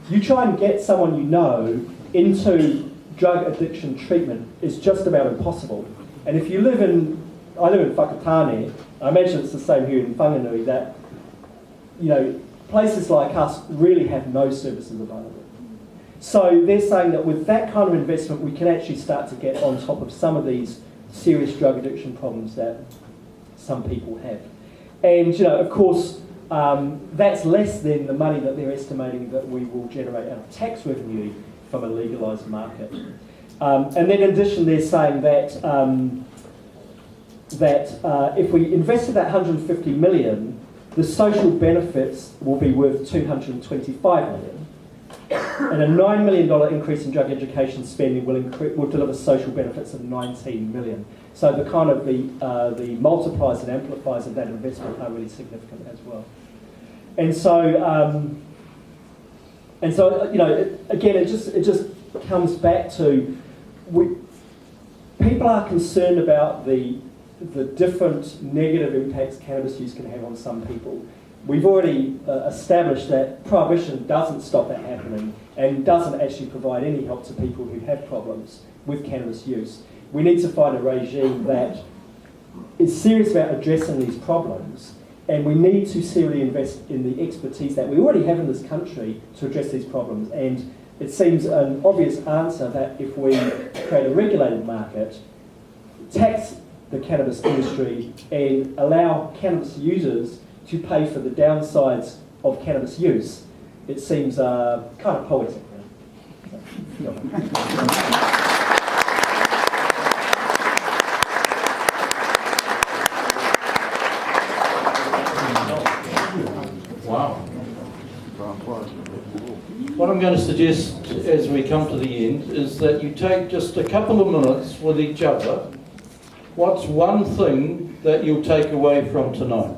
you try and get someone you know into drug addiction treatment is just about impossible. And if you live in, I live in Whakatane, I imagine it's the same here in Whanganui, that, you know, places like us really have no services available. So they're saying that with that kind of investment, we can actually start to get on top of some of these serious drug addiction problems that some people have. And, you know, of course, that's less than the money that they're estimating that we will generate out of tax revenue from a legalised market. And then in addition, they're saying that if we invested that 150 million, the social benefits will be worth 225 million. And a $9 million increase in drug education spending will deliver social benefits of 19 million. So the kind of the multipliers and amplifiers of that investment are really significant as well. And so you know, again, it just comes back to people are concerned about the different negative impacts cannabis use can have on some people. We've already established that prohibition doesn't stop that happening and doesn't actually provide any help to people who have problems with cannabis use. We need to find a regime that is serious about addressing these problems, and we need to seriously invest in the expertise that we already have in this country to address these problems. And it seems an obvious answer that if we create a regulated market, tax the cannabis industry and allow cannabis users to pay for the downsides of cannabis use, it seems kind of poetic. Wow. What I'm going to suggest as we come to the end is that you take just a couple of minutes with each other. What's one thing that you'll take away from tonight?